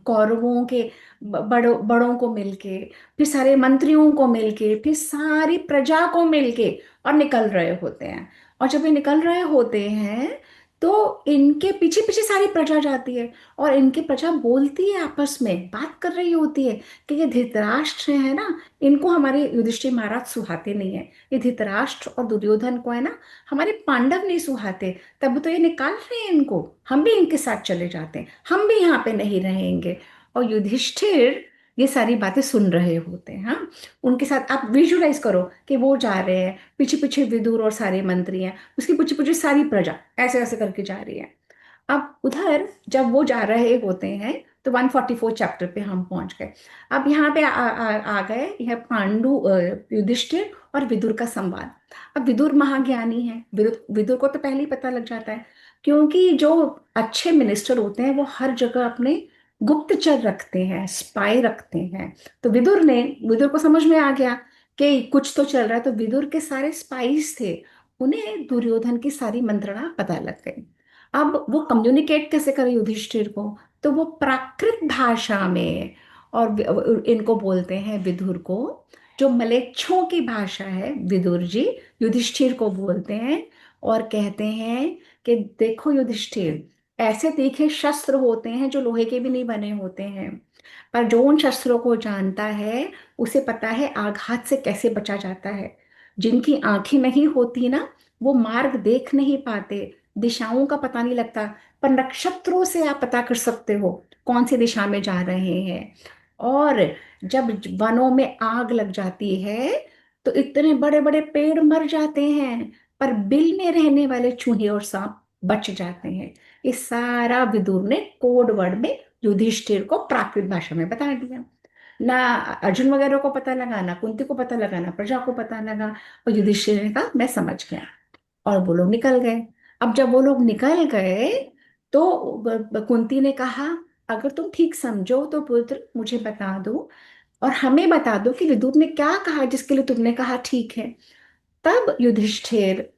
कौरवों के बड़ों को मिलके, फिर सारे मंत्रियों को मिलके, फिर सारी प्रजा को मिलके, और निकल रहे होते हैं। और जब ये निकल रहे होते हैं, तो इनके पीछे पीछे सारी प्रजा जाती है, और इनकी प्रजा बोलती है, आपस में बात कर रही होती है कि ये धृतराष्ट्र है ना, इनको हमारे युधिष्ठिर महाराज सुहाते नहीं है। ये धृतराष्ट्र और दुर्योधन को है ना, हमारे पांडव नहीं सुहाते, तब तो ये निकाल रहे हैं इनको, हम भी इनके साथ चले जाते हैं, हम भी यहाँ पे नहीं रहेंगे। और युधिष्ठिर ये सारी बातें सुन रहे होते हैं। हाँ, उनके साथ आप विजुलाइज करो कि वो जा रहे हैं, पीछे पीछे विदुर और सारे मंत्री हैं, उसके पीछे पीछे सारी प्रजा ऐसे ऐसे करके जा रही है। अब उधर जब वो जा रहे होते हैं, तो 144 चैप्टर पे हम पहुंच गए। अब यहाँ पे आ गए, यह युधिष्ठिर और विदुर का संवाद। अब विदुर महाज्ञानी है, विदुर विदुर को तो पहले ही पता लग जाता है, क्योंकि जो अच्छे मिनिस्टर होते हैं वो हर जगह अपने गुप्तचर रखते हैं, स्पाई रखते हैं। तो विदुर को समझ में आ गया कि कुछ तो चल रहा है, तो विदुर के सारे स्पाइस थे, उन्हें दुर्योधन की सारी मंत्रणा पता लग गई। अब वो कम्युनिकेट कैसे करे युधिष्ठिर को, तो वो प्राकृत भाषा में, और इनको बोलते हैं विदुर को, जो मलेच्छों की भाषा है, विदुर जी युधिष्ठिर को बोलते हैं, और कहते हैं कि देखो युधिष्ठिर, ऐसे तीखे शस्त्र होते हैं जो लोहे के भी नहीं बने होते हैं, पर जो उन शस्त्रों को जानता है उसे पता है आघात से कैसे बचा जाता है। जिनकी आंखें नहीं होती ना, वो मार्ग देख नहीं पाते, दिशाओं का पता नहीं लगता, पर नक्षत्रों से आप पता कर सकते हो कौन सी दिशा में जा रहे हैं। और जब वनों में आग लग जाती है, तो इतने बड़े बड़े पेड़ मर जाते हैं, पर बिल में रहने वाले चूहे और सांप बच जाते हैं। ये सारा विदुर ने कोड वर्ड में युधिष्ठिर को प्राकृत भाषा में बता दिया। ना अर्जुन वगैरह को पता लगा, ना कुंती को पता लगा, ना प्रजा को पता लगा। और युधिष्ठिर ने कहा मैं समझ गया, और वो लोग निकल गए। अब जब वो लोग निकल गए, तो कुंती ने कहा अगर तुम ठीक समझो तो पुत्र मुझे बता दो, और हमें बता दो कि विदुर ने क्या कहा जिसके लिए तुमने कहा ठीक है। तब युधिष्ठिर,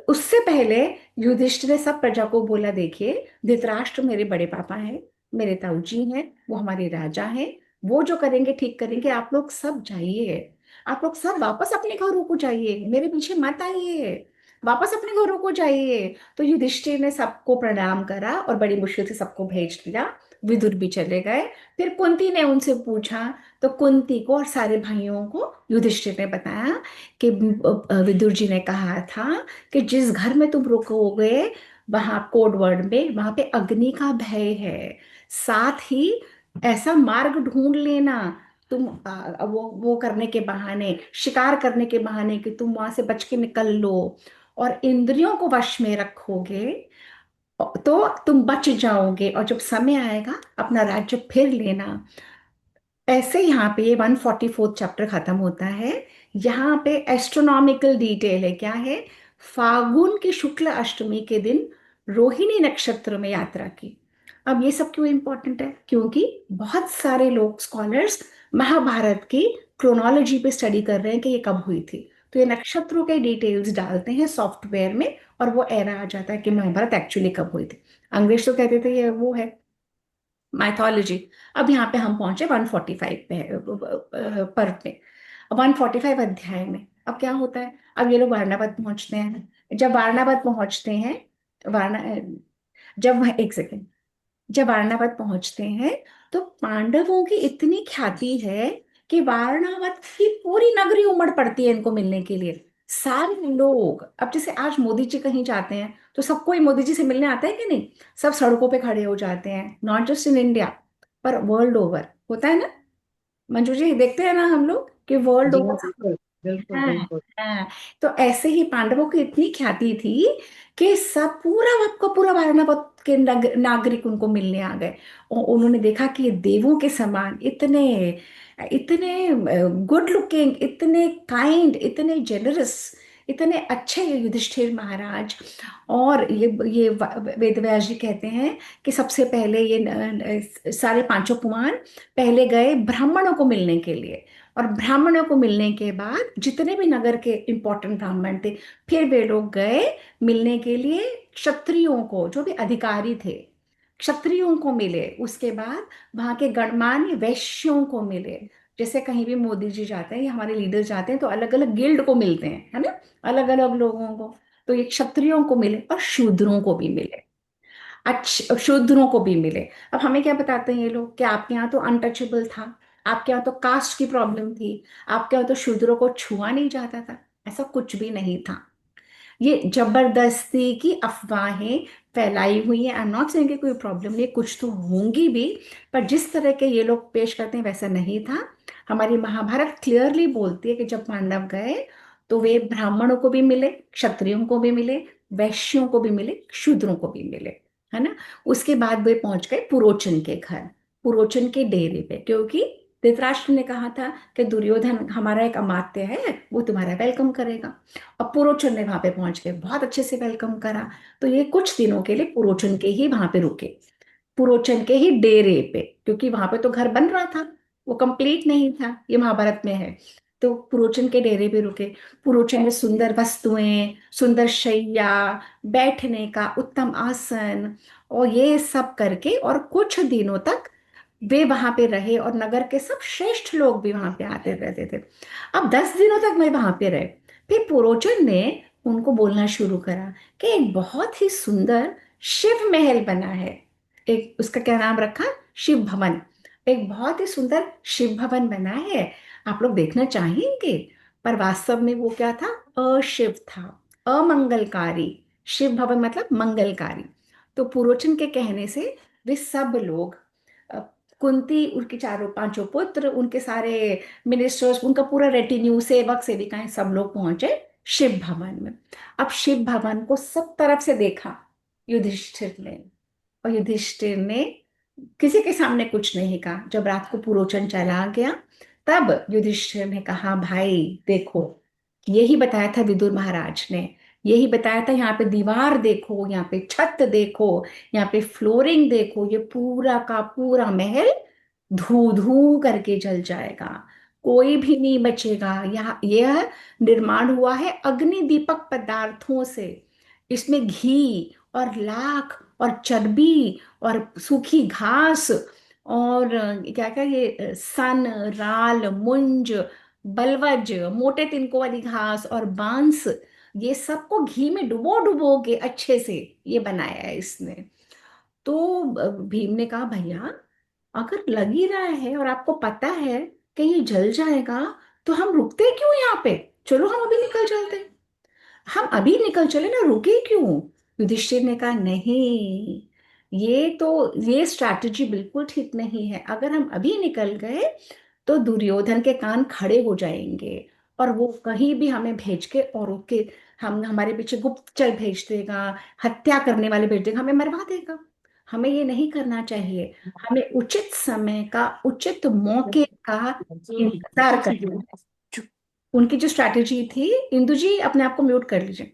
उससे पहले युधिष्ठिर ने सब प्रजा को बोला, देखिए धृतराष्ट्र मेरे बड़े पापा हैं, मेरे ताऊ जी हैं, वो हमारे राजा हैं, वो जो करेंगे ठीक करेंगे, आप लोग सब जाइए, आप लोग सब वापस अपने घरों को जाइए, मेरे पीछे मत आइए, वापस अपने घरों को जाइए। तो युधिष्ठिर ने सबको प्रणाम करा और बड़ी मुश्किल से सबको भेज दिया, विदुर भी चले गए। फिर कुंती ने उनसे पूछा, तो कुंती को और सारे भाइयों को युधिष्ठिर ने बताया कि विदुर जी ने कहा था कि जिस घर में तुम रुकोगे, वहां कोड वर्ड में वहां पे अग्नि का भय है, साथ ही ऐसा मार्ग ढूंढ लेना, तुम वो करने के बहाने, शिकार करने के बहाने, कि तुम वहां से बच के निकल लो, और इंद्रियों को वश में रखोगे तो तुम बच जाओगे, और जब समय आएगा अपना राज्य फिर लेना। ऐसे यहाँ पे ये 144 चैप्टर खत्म होता है। यहाँ पे एस्ट्रोनॉमिकल डिटेल है, क्या है, फागुन की शुक्ल अष्टमी के दिन रोहिणी नक्षत्र में यात्रा की। अब ये सब क्यों इंपॉर्टेंट है, क्योंकि बहुत सारे लोग स्कॉलर्स महाभारत की क्रोनोलॉजी पे स्टडी कर रहे हैं कि ये कब हुई थी, तो ये नक्षत्रों के डिटेल्स डालते हैं सॉफ्टवेयर में, और वो एरर आ जाता है कि महाभारत एक्चुअली कब हुई थी। अंग्रेज तो कहते थे ये वो है माइथोलॉजी। अब यहाँ पे हम पहुंचे 145 पे पर्व पे। 145 अध्याय में अब क्या होता है, अब ये लोग वारणावत पहुंचते हैं। जब वारणावत पहुंचते हैं, वारणा जब एक सेकेंड, जब वारणावत पहुंचते हैं तो पांडवों की इतनी ख्याति है कि वारणावत की पूरी नगरी उमड़ पड़ती है इनको मिलने के लिए। सारे लोग, अब जैसे आज मोदी जी कहीं जाते हैं तो सब कोई मोदी जी से मिलने आता है कि नहीं, सब सड़कों पे खड़े हो जाते हैं, नॉट जस्ट इन इंडिया पर वर्ल्ड ओवर होता है ना। मंजू जी देखते हैं ना हम लोग कि वर्ल्ड जी हाँ, ओवर। बिल्कुल बिल्कुल हाँ, बिल्कुल। हाँ। तो ऐसे ही पांडवों की इतनी ख्याति थी कि सब पूरा आपका पूरा वाराणवत के नागरिक उनको मिलने आ गए। और उन्होंने देखा कि ये देवों के समान इतने इतने गुड लुकिंग, इतने काइंड, इतने जेनरस, इतने अच्छे ये युधिष्ठिर महाराज। और ये वेद व्यास जी कहते हैं कि सबसे पहले ये सारे पांचों कुमार पहले गए ब्राह्मणों को मिलने के लिए, और ब्राह्मणों को मिलने के बाद जितने भी नगर के इंपॉर्टेंट ब्राह्मण थे, फिर वे लोग गए मिलने के लिए क्षत्रियों को, जो भी अधिकारी थे क्षत्रियों को मिले। उसके बाद वहां के गणमान्य वैश्यों को मिले। जैसे कहीं भी मोदी जी जाते हैं या हमारे लीडर जाते हैं तो अलग अलग गिल्ड को मिलते हैं, है ना, अलग अलग लोगों को। तो ये क्षत्रियों को मिले और शूद्रों को भी मिले, अच्छे शूद्रों को भी मिले। अब हमें क्या बताते हैं ये लोग कि आपके यहाँ तो अनटचेबल था, आपके यहाँ तो कास्ट की प्रॉब्लम थी, आपके यहाँ तो शूद्रों को छुआ नहीं जाता था। ऐसा कुछ भी नहीं था। ये जबरदस्ती की अफवाहें फैलाई हुई हैं। आई एम नॉट सेइंग कि कोई प्रॉब्लम नहीं, कुछ तो होंगी भी, पर जिस तरह के ये लोग पेश करते हैं वैसा नहीं था। हमारी महाभारत क्लियरली बोलती है कि जब पांडव गए तो वे ब्राह्मणों को भी मिले, क्षत्रियों को भी मिले, वैश्यों को भी मिले, शूद्रों को भी मिले, है ना। उसके बाद वे पहुंच गए पुरोचन के घर, पुरोचन के डेरे पे, क्योंकि धृतराष्ट्र ने कहा था कि दुर्योधन हमारा एक अमात्य है, वो तुम्हारा वेलकम करेगा। अब पुरोचन ने वहां पे पहुंच के बहुत अच्छे से वेलकम करा। तो ये कुछ दिनों के लिए पुरोचन के ही वहां पे रुके, पुरोचन के ही डेरे पे, क्योंकि वहां पे तो घर बन रहा था, वो कंप्लीट नहीं था, ये महाभारत में है। तो पुरोचन के डेरे पे रुके। पुरोचन में सुंदर वस्तुएं, सुंदर शैया, बैठने का उत्तम आसन, और ये सब करके और कुछ दिनों तक वे वहां पे रहे, और नगर के सब श्रेष्ठ लोग भी वहां पे आते रहते थे। अब 10 दिनों तक वे वहां पे रहे। फिर पुरोचन ने उनको बोलना शुरू करा कि एक बहुत ही सुंदर शिव महल बना है। एक उसका क्या नाम रखा, शिव भवन। एक बहुत ही सुंदर शिव भवन बना है, आप लोग देखना चाहेंगे। पर वास्तव में वो क्या था, अशिव था, अमंगलकारी। शिव भवन मतलब मंगलकारी। तो पुरोचन के कहने से वे सब लोग, अ, कुंती, उनके चारों पांचों पुत्र, उनके सारे मिनिस्टर्स, उनका पूरा रेटिन्यू, सेवक सेविकाएं, सब लोग पहुंचे शिव भवन में। अब शिव भवन को सब तरफ से देखा युधिष्ठिर ने, और युधिष्ठिर ने किसी के सामने कुछ नहीं कहा। जब रात को पुरोचन चला गया तब युधिष्ठिर ने कहा, भाई देखो, यही बताया था विदुर महाराज ने, यही बताया था, यहाँ पे दीवार देखो, यहाँ पे छत देखो, यहाँ पे फ्लोरिंग देखो, ये पूरा का पूरा महल धू धू करके जल जाएगा, कोई भी नहीं बचेगा। यहाँ यह निर्माण हुआ है अग्नि दीपक पदार्थों से। इसमें घी और लाख और चर्बी और सूखी घास और क्या क्या ये सन, राल, मुंज, बलवज, मोटे तिनकों वाली घास और बांस, ये सबको घी में डुबो डुबो के अच्छे से ये बनाया है इसने। तो भीम ने कहा, भैया अगर लग ही रहा है और आपको पता है कि ये जल जाएगा, तो हम रुकते क्यों यहाँ पे, चलो हम अभी निकल चलते, हम अभी निकल चले ना, रुके क्यों। युधिष्ठिर ने कहा, नहीं, ये स्ट्रैटेजी बिल्कुल ठीक नहीं है। अगर हम अभी निकल गए तो दुर्योधन के कान खड़े हो जाएंगे, और वो कहीं भी हमें भेज के और उसके, हम हमारे पीछे गुप्तचर भेज देगा, हत्या करने वाले भेज देगा, हमें मरवा देगा। हमें ये नहीं करना चाहिए। हमें उचित समय का, उचित मौके का इंतजार करना है। उनकी जो स्ट्रैटेजी थी, इंदु जी अपने आप को म्यूट कर लीजिए।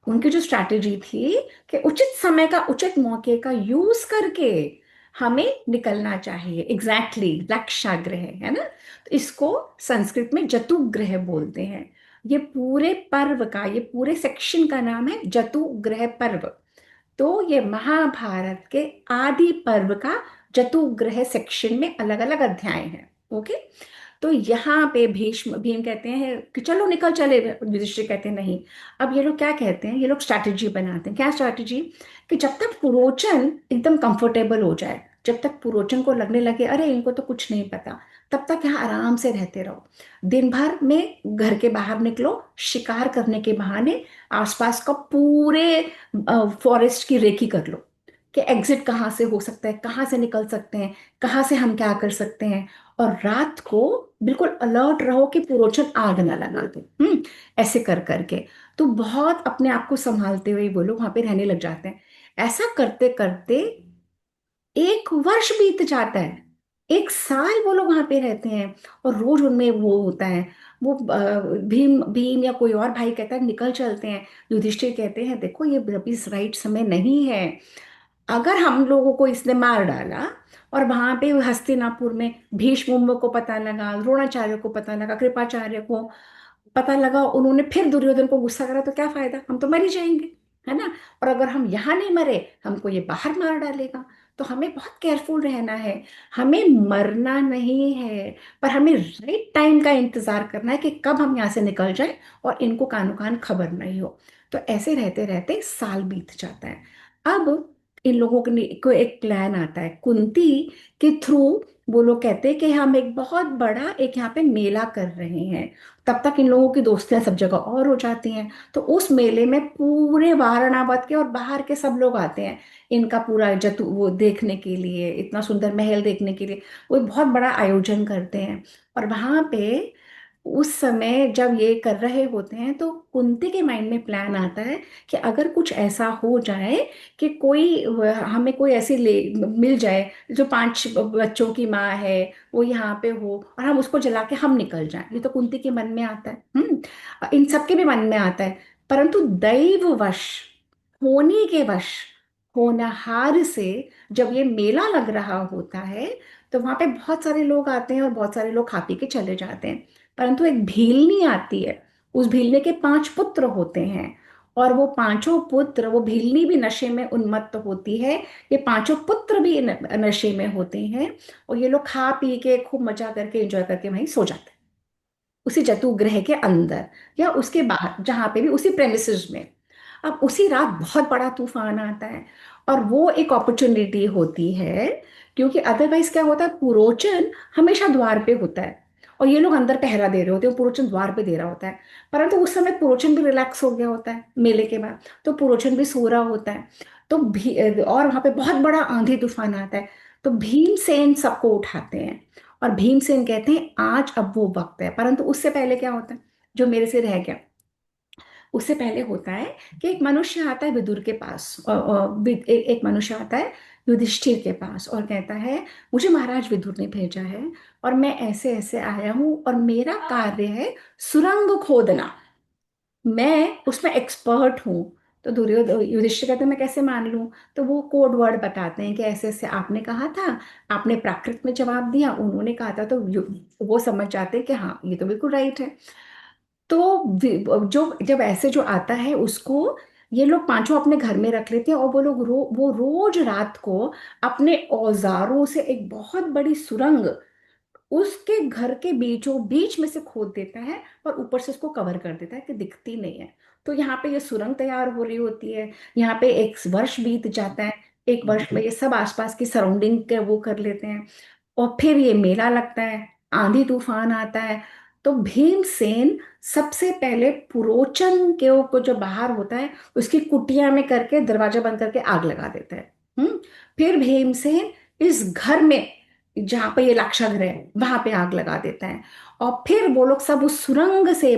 उनकी जो स्ट्रैटेजी थी कि उचित समय का, उचित मौके का यूज करके हमें निकलना चाहिए। एग्जैक्टली लक्षाग्रह, है ना। तो इसको संस्कृत में जतुग्रह बोलते हैं। ये पूरे पर्व का, ये पूरे सेक्शन का नाम है जतुग्रह पर्व। तो ये महाभारत के आदि पर्व का जतुग्रह सेक्शन में अलग अलग अध्याय हैं। ओके। तो यहाँ पे भीष्म भीम कहते हैं कि चलो निकल चले, युधिष्ठिर कहते हैं नहीं। अब ये लोग क्या कहते हैं, ये लोग स्ट्रैटेजी बनाते हैं। क्या स्ट्रैटेजी? कि जब तक पुरोचन एकदम कंफर्टेबल हो जाए, जब तक पुरोचन को लगने लगे अरे इनको तो कुछ नहीं पता, तब तक यहाँ आराम से रहते रहो। दिन भर में घर के बाहर निकलो, शिकार करने के बहाने आसपास का पूरे फॉरेस्ट की रेकी कर लो कि एग्जिट कहाँ से हो सकता है, कहाँ से निकल सकते हैं, कहाँ से हम क्या कर सकते हैं। और रात को बिल्कुल अलर्ट रहो कि पुरोचन आग ना लगा दे। ऐसे कर करके तो बहुत अपने आप को संभालते हुए वो लोग वहां पे रहने लग जाते हैं। ऐसा करते करते 1 वर्ष बीत जाता है, 1 साल वो लोग वहां पे रहते हैं। और रोज उनमें वो होता है, वो भीम भीम या कोई और भाई कहता है निकल चलते हैं। युधिष्ठिर कहते हैं देखो ये अभी राइट समय नहीं है। अगर हम लोगों को इसने मार डाला और वहां पे हस्तिनापुर में भीष्म को पता लगा, द्रोणाचार्य को पता लगा, कृपाचार्य को पता लगा, उन्होंने फिर दुर्योधन को गुस्सा करा, तो क्या फायदा, हम तो मर ही जाएंगे, है ना। और अगर हम यहाँ नहीं मरे, हमको ये बाहर मार डालेगा। तो हमें बहुत केयरफुल रहना है। हमें मरना नहीं है, पर हमें राइट टाइम का इंतजार करना है कि कब हम यहाँ से निकल जाए और इनको कानो कान खबर नहीं हो। तो ऐसे रहते रहते साल बीत जाता है। अब इन लोगों को एक प्लान आता है कुंती के थ्रू। वो लोग कहते हैं कि हम एक बहुत बड़ा एक यहाँ पे मेला कर रहे हैं। तब तक इन लोगों की दोस्तियां सब जगह और हो जाती हैं। तो उस मेले में पूरे वाराणसी के और बाहर के सब लोग आते हैं इनका पूरा जतु वो देखने के लिए, इतना सुंदर महल देखने के लिए। वो एक बहुत बड़ा आयोजन करते हैं। और वहां पे उस समय जब ये कर रहे होते हैं तो कुंती के माइंड में प्लान आता है कि अगर कुछ ऐसा हो जाए कि कोई हमें कोई ऐसी ले मिल जाए जो 5 बच्चों की माँ है, वो यहाँ पे हो और हम उसको जला के हम निकल जाएं। ये तो कुंती के मन में आता है। इन सबके भी मन में आता है। परंतु दैववश, होने के वश, होनहार से जब ये मेला लग रहा होता है तो वहां पे बहुत सारे लोग आते हैं और बहुत सारे लोग खा पी के चले जाते हैं। परंतु एक भीलनी आती है। उस भीलने के 5 पुत्र होते हैं। और वो पांचों पुत्र, वो भीलनी भी नशे में उन्मत्त होती है, ये पांचों पुत्र भी नशे में होते हैं। और ये लोग खा पी के खूब मजा करके एंजॉय करके वहीं सो जाते हैं, उसी जतुग्रह के अंदर या उसके बाहर जहां पे भी, उसी प्रेमिसेस में। अब उसी रात बहुत बड़ा तूफान आता है और वो एक अपॉर्चुनिटी होती है। क्योंकि अदरवाइज क्या होता है, पुरोचन हमेशा द्वार पे होता है और ये लोग अंदर पहरा दे रहे होते हैं, पुरोचन द्वार पे दे रहा होता है। परंतु उस समय पुरोचन भी रिलैक्स हो गया होता है मेले के बाद, तो पुरोचन भी सो रहा होता है। तो भी और वहां पे बहुत बड़ा आंधी तूफान आता है। तो भीमसेन सबको उठाते हैं और भीमसेन कहते हैं आज अब वो वक्त है। परंतु उससे पहले क्या होता है जो मेरे से रह गया, उससे पहले होता है कि एक मनुष्य आता है विदुर के पास एक मनुष्य आता है युधिष्ठिर के पास और कहता है मुझे महाराज विदुर ने भेजा है और मैं ऐसे ऐसे आया हूं और मेरा कार्य है सुरंग खोदना, मैं उसमें एक्सपर्ट हूँ। तो दुर्योधन युधिष्ठिर कहते हैं मैं कैसे मान लूं। तो वो कोड वर्ड बताते हैं कि ऐसे ऐसे आपने कहा था, आपने प्राकृत में जवाब दिया, उन्होंने कहा था। तो वो समझ जाते हैं कि हाँ ये तो बिल्कुल राइट है। तो जो जब ऐसे जो आता है उसको ये लोग पांचों अपने घर में रख लेते हैं और वो लोग वो रोज रात को अपने औजारों से एक बहुत बड़ी सुरंग उसके घर के बीचों बीच में से खोद देता है और ऊपर से उसको कवर कर देता है कि दिखती नहीं है। तो यहाँ पे ये सुरंग तैयार हो रही होती है। यहाँ पे 1 वर्ष बीत जाता है। 1 वर्ष में ये सब आसपास की सराउंडिंग के वो कर लेते हैं। और फिर ये मेला लगता है, आंधी तूफान आता है। तो भीमसेन सबसे पहले पुरोचन के को जो बाहर होता है उसकी कुटिया में करके दरवाजा बंद करके आग लगा देता है। फिर भीमसेन इस घर में जहां पे ये लाक्षागृह है वहां पे आग लगा देता है। और फिर वो लोग सब उस सुरंग से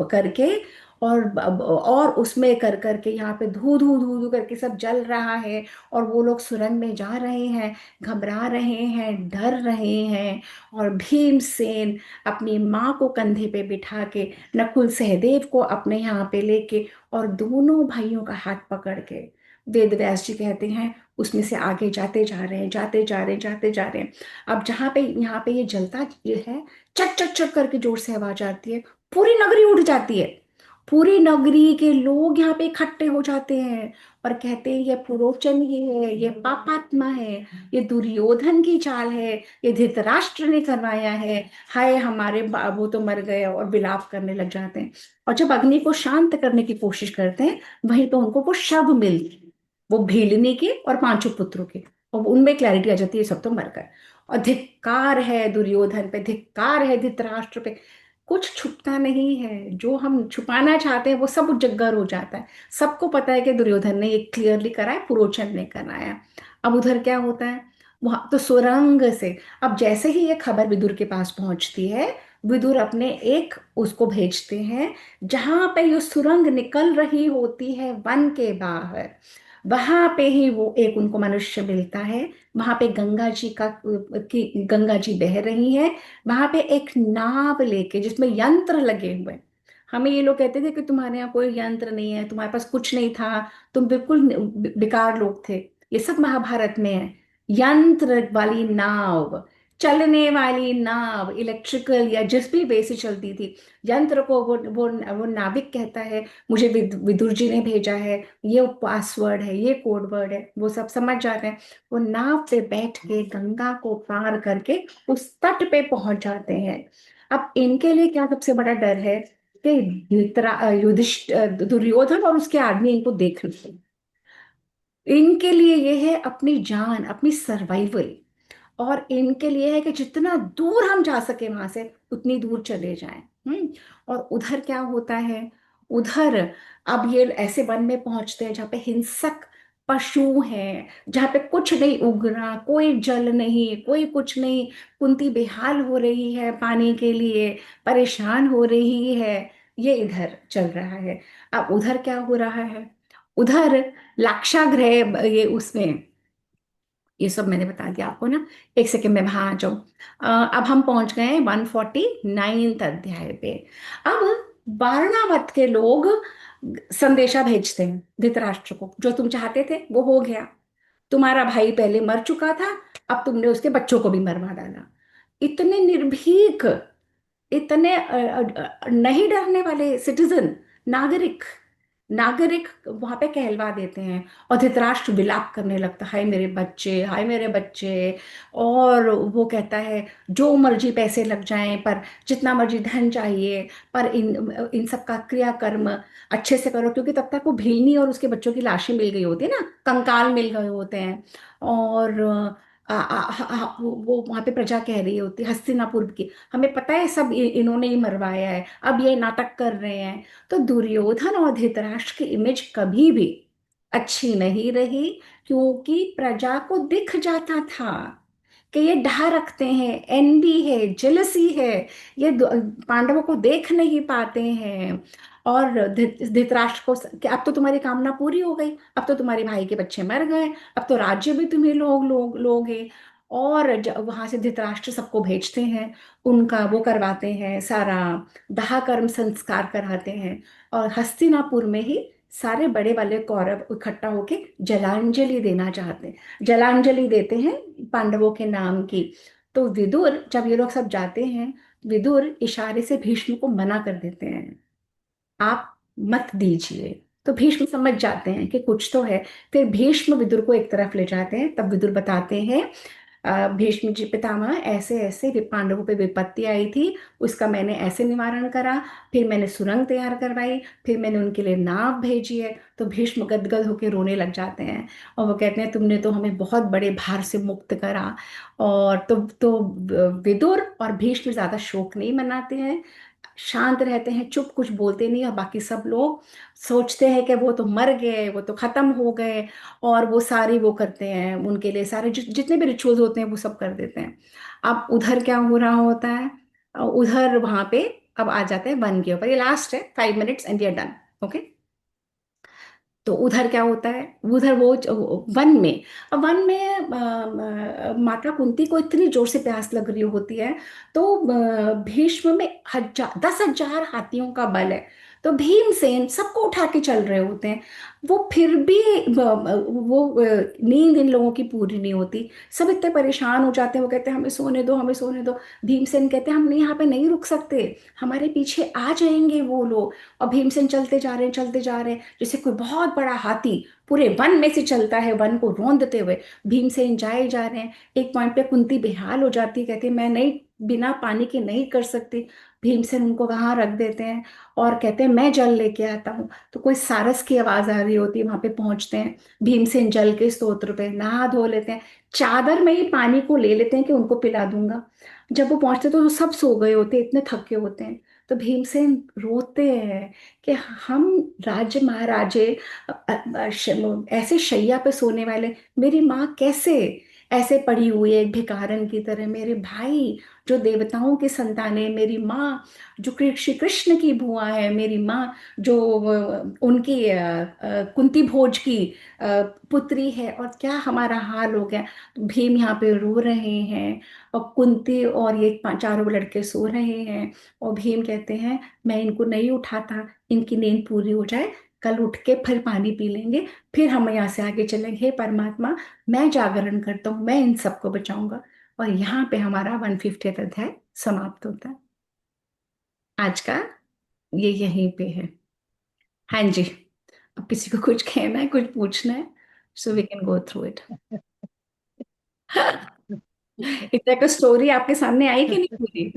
करके और उसमें कर करके यहाँ पे धू धू धू धू करके सब जल रहा है। और वो लोग सुरंग में जा रहे हैं, घबरा रहे हैं, डर रहे हैं। और भीमसेन अपनी माँ को कंधे पे बिठा के, नकुल सहदेव को अपने यहाँ पे लेके और दोनों भाइयों का हाथ पकड़ के वेद व्यास जी कहते हैं उसमें से आगे जाते जा रहे हैं, जाते जा रहे हैं, जाते जा रहे हैं। अब जहां पे यहाँ पे ये जलता ये है, चट चट चट करके जोर से आवाज आती है, पूरी नगरी उठ जाती है। पूरी नगरी के लोग यहाँ पे इकट्ठे हो जाते हैं और कहते हैं ये पुरोचन ही है, ये पापात्मा है, ये दुर्योधन की चाल है, ये धृतराष्ट्र ने करवाया है, हाय हमारे बाबू तो मर गए, और विलाप करने लग जाते हैं। और जब अग्नि को शांत करने की कोशिश करते हैं, वहीं तो उनको वो शव मिलते हैं, वो भीलनी के और पांचों पुत्रों के, और उनमें क्लैरिटी आ जाती है सब तो मर गए। और धिक्कार है दुर्योधन पे, धिक्कार है धृतराष्ट्र पे, कुछ छुपता नहीं है, जो हम छुपाना चाहते हैं वो सब उजागर हो जाता है। सबको पता है कि दुर्योधन ने ये क्लियरली करा है, पुरोचन ने कराया। अब उधर क्या होता है, वहां तो सुरंग से, अब जैसे ही ये खबर विदुर के पास पहुंचती है, विदुर अपने एक उसको भेजते हैं, जहां पे ये सुरंग निकल रही होती है वन के बाहर, वहां पे ही वो एक उनको मनुष्य मिलता है। वहां पे गंगा जी की गंगा जी बह रही है, वहां पे एक नाव लेके जिसमें यंत्र लगे हुए हैं। हमें ये लोग कहते थे कि तुम्हारे यहाँ कोई यंत्र नहीं है, तुम्हारे पास कुछ नहीं था, तुम बिल्कुल बेकार लोग थे। ये सब महाभारत में है। यंत्र वाली नाव, चलने वाली नाव, इलेक्ट्रिकल या जिस भी वे से चलती थी, यंत्र को वो नाविक कहता है, मुझे विदुर जी ने भेजा है, ये पासवर्ड है, ये कोड वर्ड है, वो सब समझ जाते हैं। वो नाव पे बैठ के गंगा को पार करके उस तट पे पहुंच जाते हैं। अब इनके लिए क्या सबसे बड़ा डर है कि दुर्योधन और उसके आदमी इनको देख लेते हैं। इनके लिए ये है अपनी जान, अपनी सर्वाइवल, और इनके लिए है कि जितना दूर हम जा सके वहां से उतनी दूर चले जाएं। और उधर क्या होता है, उधर अब ये ऐसे वन में पहुंचते हैं जहाँ पे हिंसक पशु हैं, जहाँ पे कुछ नहीं उग रहा, कोई जल नहीं, कोई कुछ नहीं। कुंती बेहाल हो रही है पानी के लिए, परेशान हो रही है। ये इधर चल रहा है। अब उधर क्या हो रहा है, उधर लाक्षागृह, ये उसमें, ये सब मैंने बता दिया आपको ना। एक सेकंड में वहां आ जाओ। अब हम पहुंच गए हैं 149th अध्याय पे। अब वारणावत के लोग संदेशा भेजते हैं धृतराष्ट्र को, जो तुम चाहते थे वो हो गया, तुम्हारा भाई पहले मर चुका था, अब तुमने उसके बच्चों को भी मरवा डाला। इतने निर्भीक, इतने नहीं डरने वाले सिटीजन, नागरिक, नागरिक वहां पे कहलवा देते हैं। और धृतराष्ट्र विलाप करने लगता है, हाय मेरे बच्चे, हाय मेरे बच्चे। और वो कहता है जो मर्जी पैसे लग जाएं, पर जितना मर्जी धन चाहिए, पर इन इन सब का क्रियाकर्म अच्छे से करो, क्योंकि तब तक वो भीलनी और उसके बच्चों की लाशें मिल गई होती है ना, कंकाल मिल गए होते हैं। और वो वहां पे प्रजा कह रही होती है हस्तिनापुर की, हमें पता है सब इन्होंने ही मरवाया है, अब ये नाटक कर रहे हैं। तो दुर्योधन और धृतराष्ट्र की इमेज कभी भी अच्छी नहीं रही, क्योंकि प्रजा को दिख जाता था कि ये ढा रखते हैं, एनवी है, जेलसी है, ये पांडवों को देख नहीं पाते हैं। और धृतराष्ट्र को कि अब तो तुम्हारी कामना पूरी हो गई, अब तो तुम्हारे भाई के बच्चे मर गए, अब तो राज्य भी तुम्हें लोगे। और वहां से धृतराष्ट्र सबको भेजते हैं, उनका वो करवाते हैं, सारा दाह कर्म संस्कार कराते हैं। और हस्तिनापुर में ही सारे बड़े वाले कौरव इकट्ठा होके जलांजलि देना चाहते हैं, जलांजलि देते हैं पांडवों के नाम की। तो विदुर, जब ये लोग सब जाते हैं, विदुर इशारे से भीष्म को मना कर देते हैं, आप मत दीजिए। तो भीष्म समझ जाते हैं कि कुछ तो है। फिर भीष्म विदुर को एक तरफ ले जाते हैं, तब विदुर बताते हैं, भीष्म जी पितामह, ऐसे ऐसे पांडवों पे विपत्ति आई थी, उसका मैंने ऐसे निवारण करा, फिर मैंने सुरंग तैयार करवाई, फिर मैंने उनके लिए नाव भेजी है। तो भीष्म गदगद होकर रोने लग जाते हैं, और वो कहते हैं तुमने तो हमें बहुत बड़े भार से मुक्त करा। और तो विदुर और भीष्म ज्यादा शोक नहीं मनाते हैं, शांत रहते हैं, चुप, कुछ बोलते नहीं। और बाकी सब लोग सोचते हैं कि वो तो मर गए, वो तो खत्म हो गए, और वो सारी वो करते हैं, उनके लिए सारे जितने भी रिचुअल्स होते हैं वो सब कर देते हैं। अब उधर क्या हो रहा होता है, उधर वहां पे अब आ जाते हैं वन के ऊपर, ये लास्ट है, 5 minutes and we are done. Okay. तो उधर क्या होता है, उधर वन में, अब वन में माता कुंती को इतनी जोर से प्यास लग रही होती है, तो भीष्म में 10,000 हाथियों का बल है। तो भीमसेन सबको उठा के चल रहे होते हैं। वो फिर भी नींद इन लोगों की पूरी नहीं होती। सब इतने परेशान हो जाते हैं, वो कहते हैं हमें सोने दो, हमें सोने दो। भीमसेन कहते हैं हम यहाँ पे नहीं रुक सकते, हमारे पीछे आ जाएंगे वो लोग। और भीमसेन चलते जा रहे हैं, चलते जा रहे हैं, जैसे कोई बहुत बड़ा हाथी पूरे वन में से चलता है, वन को रौंदते हुए। भीमसेन जाए जा रहे हैं। एक पॉइंट पे कुंती बेहाल हो जाती है, कहती है मैं नहीं, बिना पानी के नहीं कर सकती। भीमसेन उनको वहां रख देते हैं और कहते हैं मैं जल लेके आता हूँ। तो कोई सारस की आवाज आ रही होती है, वहां पे पहुंचते हैं। भीमसेन जल के स्तोत्र पे नहा धो लेते हैं, चादर में ही पानी को ले लेते हैं कि उनको पिला दूंगा। जब वो पहुंचते तो वो सब सो गए होते हैं, इतने थके होते हैं। तो भीमसेन रोते हैं कि हम राज्य महाराजे ऐसे शैया पे सोने वाले, मेरी माँ कैसे ऐसे पड़ी हुई है एक भिखारन की तरह, मेरे भाई जो देवताओं की संतान है, मेरी माँ जो श्री कृष्ण की बुआ है, मेरी माँ जो उनकी कुंती भोज की पुत्री है, और क्या हमारा हाल हो गया। तो भीम यहाँ पे रो रहे हैं और कुंती और ये चारों लड़के सो रहे हैं। और भीम कहते हैं मैं इनको नहीं उठाता, इनकी नींद पूरी हो जाए, कल उठ के फिर पानी पी लेंगे, फिर हम यहाँ से आगे चलेंगे। हे परमात्मा, मैं जागरण करता हूँ, मैं इन सबको बचाऊंगा। और यहाँ पे हमारा 150 अध्याय समाप्त होता है आज का। ये यहीं पे है। हाँ जी, अब किसी को कुछ कहना है, कुछ पूछना है, so we can go through it. इतना का स्टोरी आपके सामने आई कि नहीं पूरी?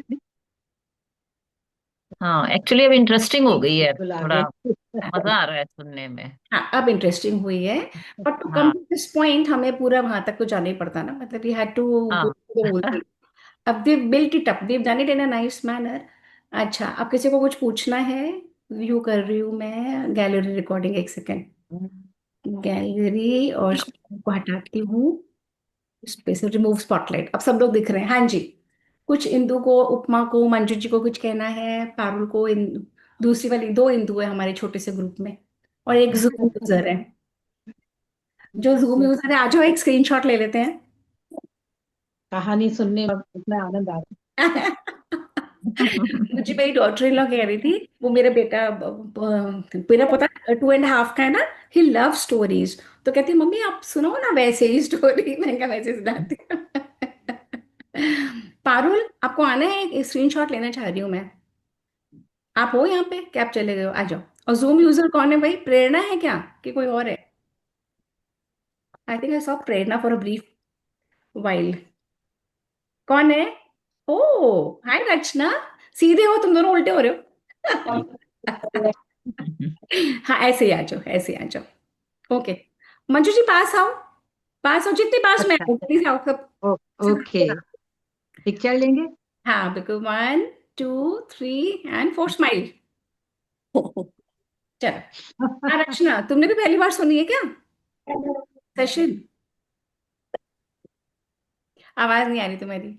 हाँ, एक्चुअली अब इंटरेस्टिंग हो गई है, बिल्कुल आ थोड़ा गए। मजा आ रहा है सुनने में। हाँ, अब इंटरेस्टिंग हुई है। बट टू कम हाँ। टू दिस पॉइंट हमें पूरा वहां तक तो जाना ही पड़ता ना, मतलब वी हैड टू गो हाँ। Through the whole thing. अब we built it up, we done it in a nice manner. अच्छा, अब किसी को कुछ पूछना है? व्यू कर रही हूँ मैं गैलरी रिकॉर्डिंग, एक सेकेंड। गैलरी और को हटाती हूँ, स्पेस रिमूव स्पॉटलाइट, अब सब लोग दिख रहे हैं। हाँ जी, कुछ इंदु को, उपमा को, मंजू जी को कुछ कहना है, पारुल को, दूसरी वाली दो इंदु है हमारे छोटे से ग्रुप में, और एक जूम यूजर है। जो जूम यूजर है, आ जाओ एक स्क्रीनशॉट ले लेते हैं। कहानी सुनने में इतना आनंद आ मुझे मेरी डॉटर इन लॉ कह रही थी, वो मेरा बेटा मेरा पता 2.5 का है ना, ही लव स्टोरीज। तो कहती मम्मी आप सुनाओ ना वैसे ही स्टोरी। मैंने कहा वैसे सुनाती हूँ। पारुल, आपको आना है? स्क्रीनशॉट लेना चाह रही हूँ मैं। आप हो यहाँ पे क्या? आप चले गए हो, आ जाओ। और जूम यूजर कौन है भाई? प्रेरणा है क्या कि कोई और है? I think I saw Prerna for a brief while. कौन है? ओ, हाय रचना, सीधे हो तुम दोनों, उल्टे हो रहे हो। गया। हाँ, ऐसे ही आ जाओ, ऐसे ही आ जाओ। ओके, मंजू जी पास आओ, पास आओ, जितने पास मैं अच्छा हूँ प्लीज आओ सब। ओके, पिक्चर लेंगे। हाँ बिल्कुल, 1 2 3 एंड 4 स्माइल। चलो। हाँ रचना, तुमने भी पहली बार सुनी है क्या सेशन? आवाज नहीं आ रही तुम्हारी,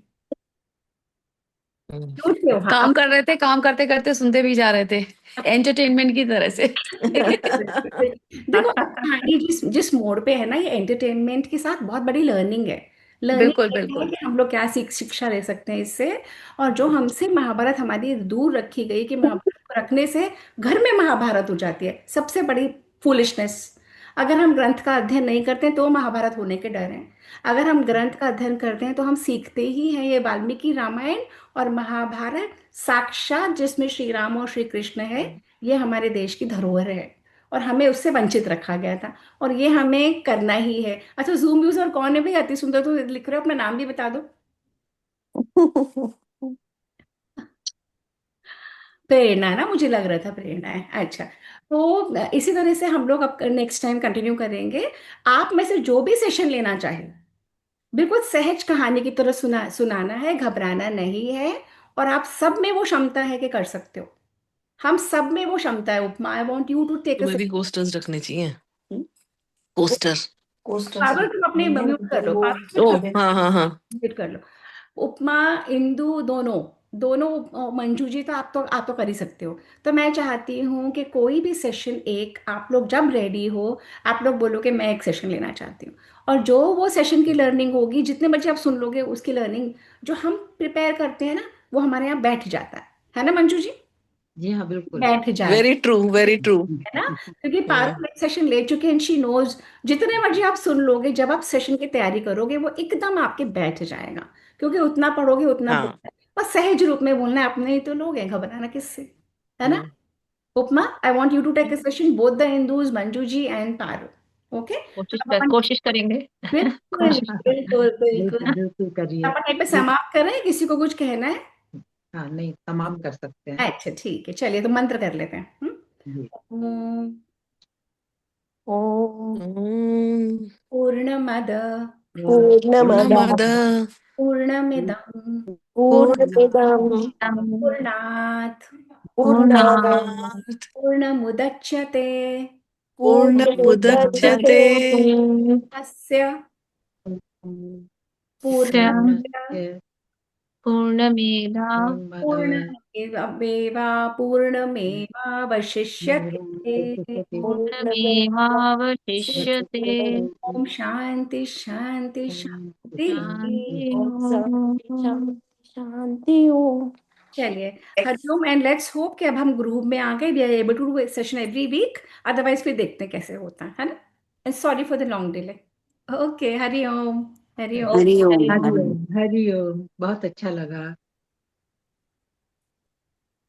क्यों थे हो? हाँ काम कर रहे थे, काम करते करते सुनते भी जा रहे थे, एंटरटेनमेंट की तरह से। देखो, कहानी जिस जिस मोड पे है ना, ये एंटरटेनमेंट के साथ बहुत बड़ी लर्निंग है। बिल्कुल लर्निंग है बिल्कुल। कि हम लोग क्या शिक्षा ले सकते हैं इससे। और जो हमसे महाभारत हमारी दूर रखी गई, कि महाभारत को रखने से घर में महाभारत हो जाती है, सबसे बड़ी फूलिशनेस। अगर हम ग्रंथ का अध्ययन नहीं करते हैं तो महाभारत होने के डर हैं। अगर हम ग्रंथ का अध्ययन करते हैं तो हम सीखते ही हैं। ये वाल्मीकि रामायण और महाभारत साक्षात जिसमें श्री राम और श्री कृष्ण है, ये हमारे देश की धरोहर है, और हमें उससे वंचित रखा गया था, और ये हमें करना ही है। अच्छा, जूम यूजर कौन है भाई? अति सुंदर तो लिख रहे हो, अपना नाम भी बता दो। प्रेरणा है ना, मुझे लग रहा था प्रेरणा है। अच्छा, तो इसी तरह से हम लोग अब नेक्स्ट टाइम कंटिन्यू करेंगे। आप में से जो भी सेशन लेना चाहे, बिल्कुल सहज कहानी की तरह सुनाना है, घबराना नहीं है। और आप सब में वो क्षमता है कि कर सकते हो, हम सब में वो क्षमता है। Upma, I want you to take a. तुम्हें भी कोस्टर्स रखने चाहिए। कोस्टर। कोस्टर से पारुल तुम अपने म्यूट कर लो, वो पारुल ओ म्यूट हाँ हाँ हाँ। कर लो। उपमा, इंदु, दोनों दोनों मंजू जी, तो आप तो कर ही सकते हो। तो मैं चाहती हूँ कि कोई भी सेशन एक, आप लोग जब रेडी हो, आप लोग बोलो कि मैं एक सेशन लेना चाहती हूँ। और जो वो सेशन की लर्निंग होगी, जितने बच्चे आप सुन लोगे, उसकी लर्निंग जो हम प्रिपेयर करते हैं ना, वो हमारे यहाँ बैठ जाता है ना मंजू जी? जी हाँ, बिल्कुल। बैठ जाए, वेरी ट्रू, वेरी ट्रू। है ना? क्योंकि पारुल एक सेशन ले चुके हैं, शी नोज। जितने मर्जी आप सुन लोगे, जब आप सेशन की तैयारी करोगे वो एकदम आपके बैठ जाएगा, क्योंकि उतना पढ़ोगे उतना हाँ। बोलना है। बस सहज रूप में बोलना है, अपने ही तो लोग हैं, घबराना किससे, है ना? हम्म। Upma, I want you to take a session, both the Hindus, Manju ji and Parul. Okay, तो अपन कोशिश करेंगे। बिल्कुल कोशिश। बिल्कुल बिल्कुल, बिल्कुल बिल्कुल करिए। अपन यहीं पे ये- समाप्त कर रहे हैं, किसी को कुछ कहना है? हाँ, नहीं, समाप्त कर सकते हैं। अच्छा ठीक है, चलिए तो मंत्र कर लेते हैं। जी। ओम ओम ओम पूर्णमद पूर्णमद पूर्णमिदं पूर्णमिदं पूर्णात् पूर्णात् पूर्णमुदच्यते पूर्णमुदच्यते अस्य पूर्णस्य पूर्णमेधा पूर्णमेवावशिष्यते। पूर्णमेवावशिष्यते। ओम शांति शांति शांति। शांति। ओम शांति शांति शांति ओम। चलिए, हरिओम, एंड लेट्स होप कि अब हम ग्रुप में आ गए, we are able to do session every week. Otherwise फिर देखते हैं कैसे होता है ना? And sorry for the long delay. Okay, Hariom Hariom. Hari Om. Hariom Hariom, बहुत अच्छा लगा।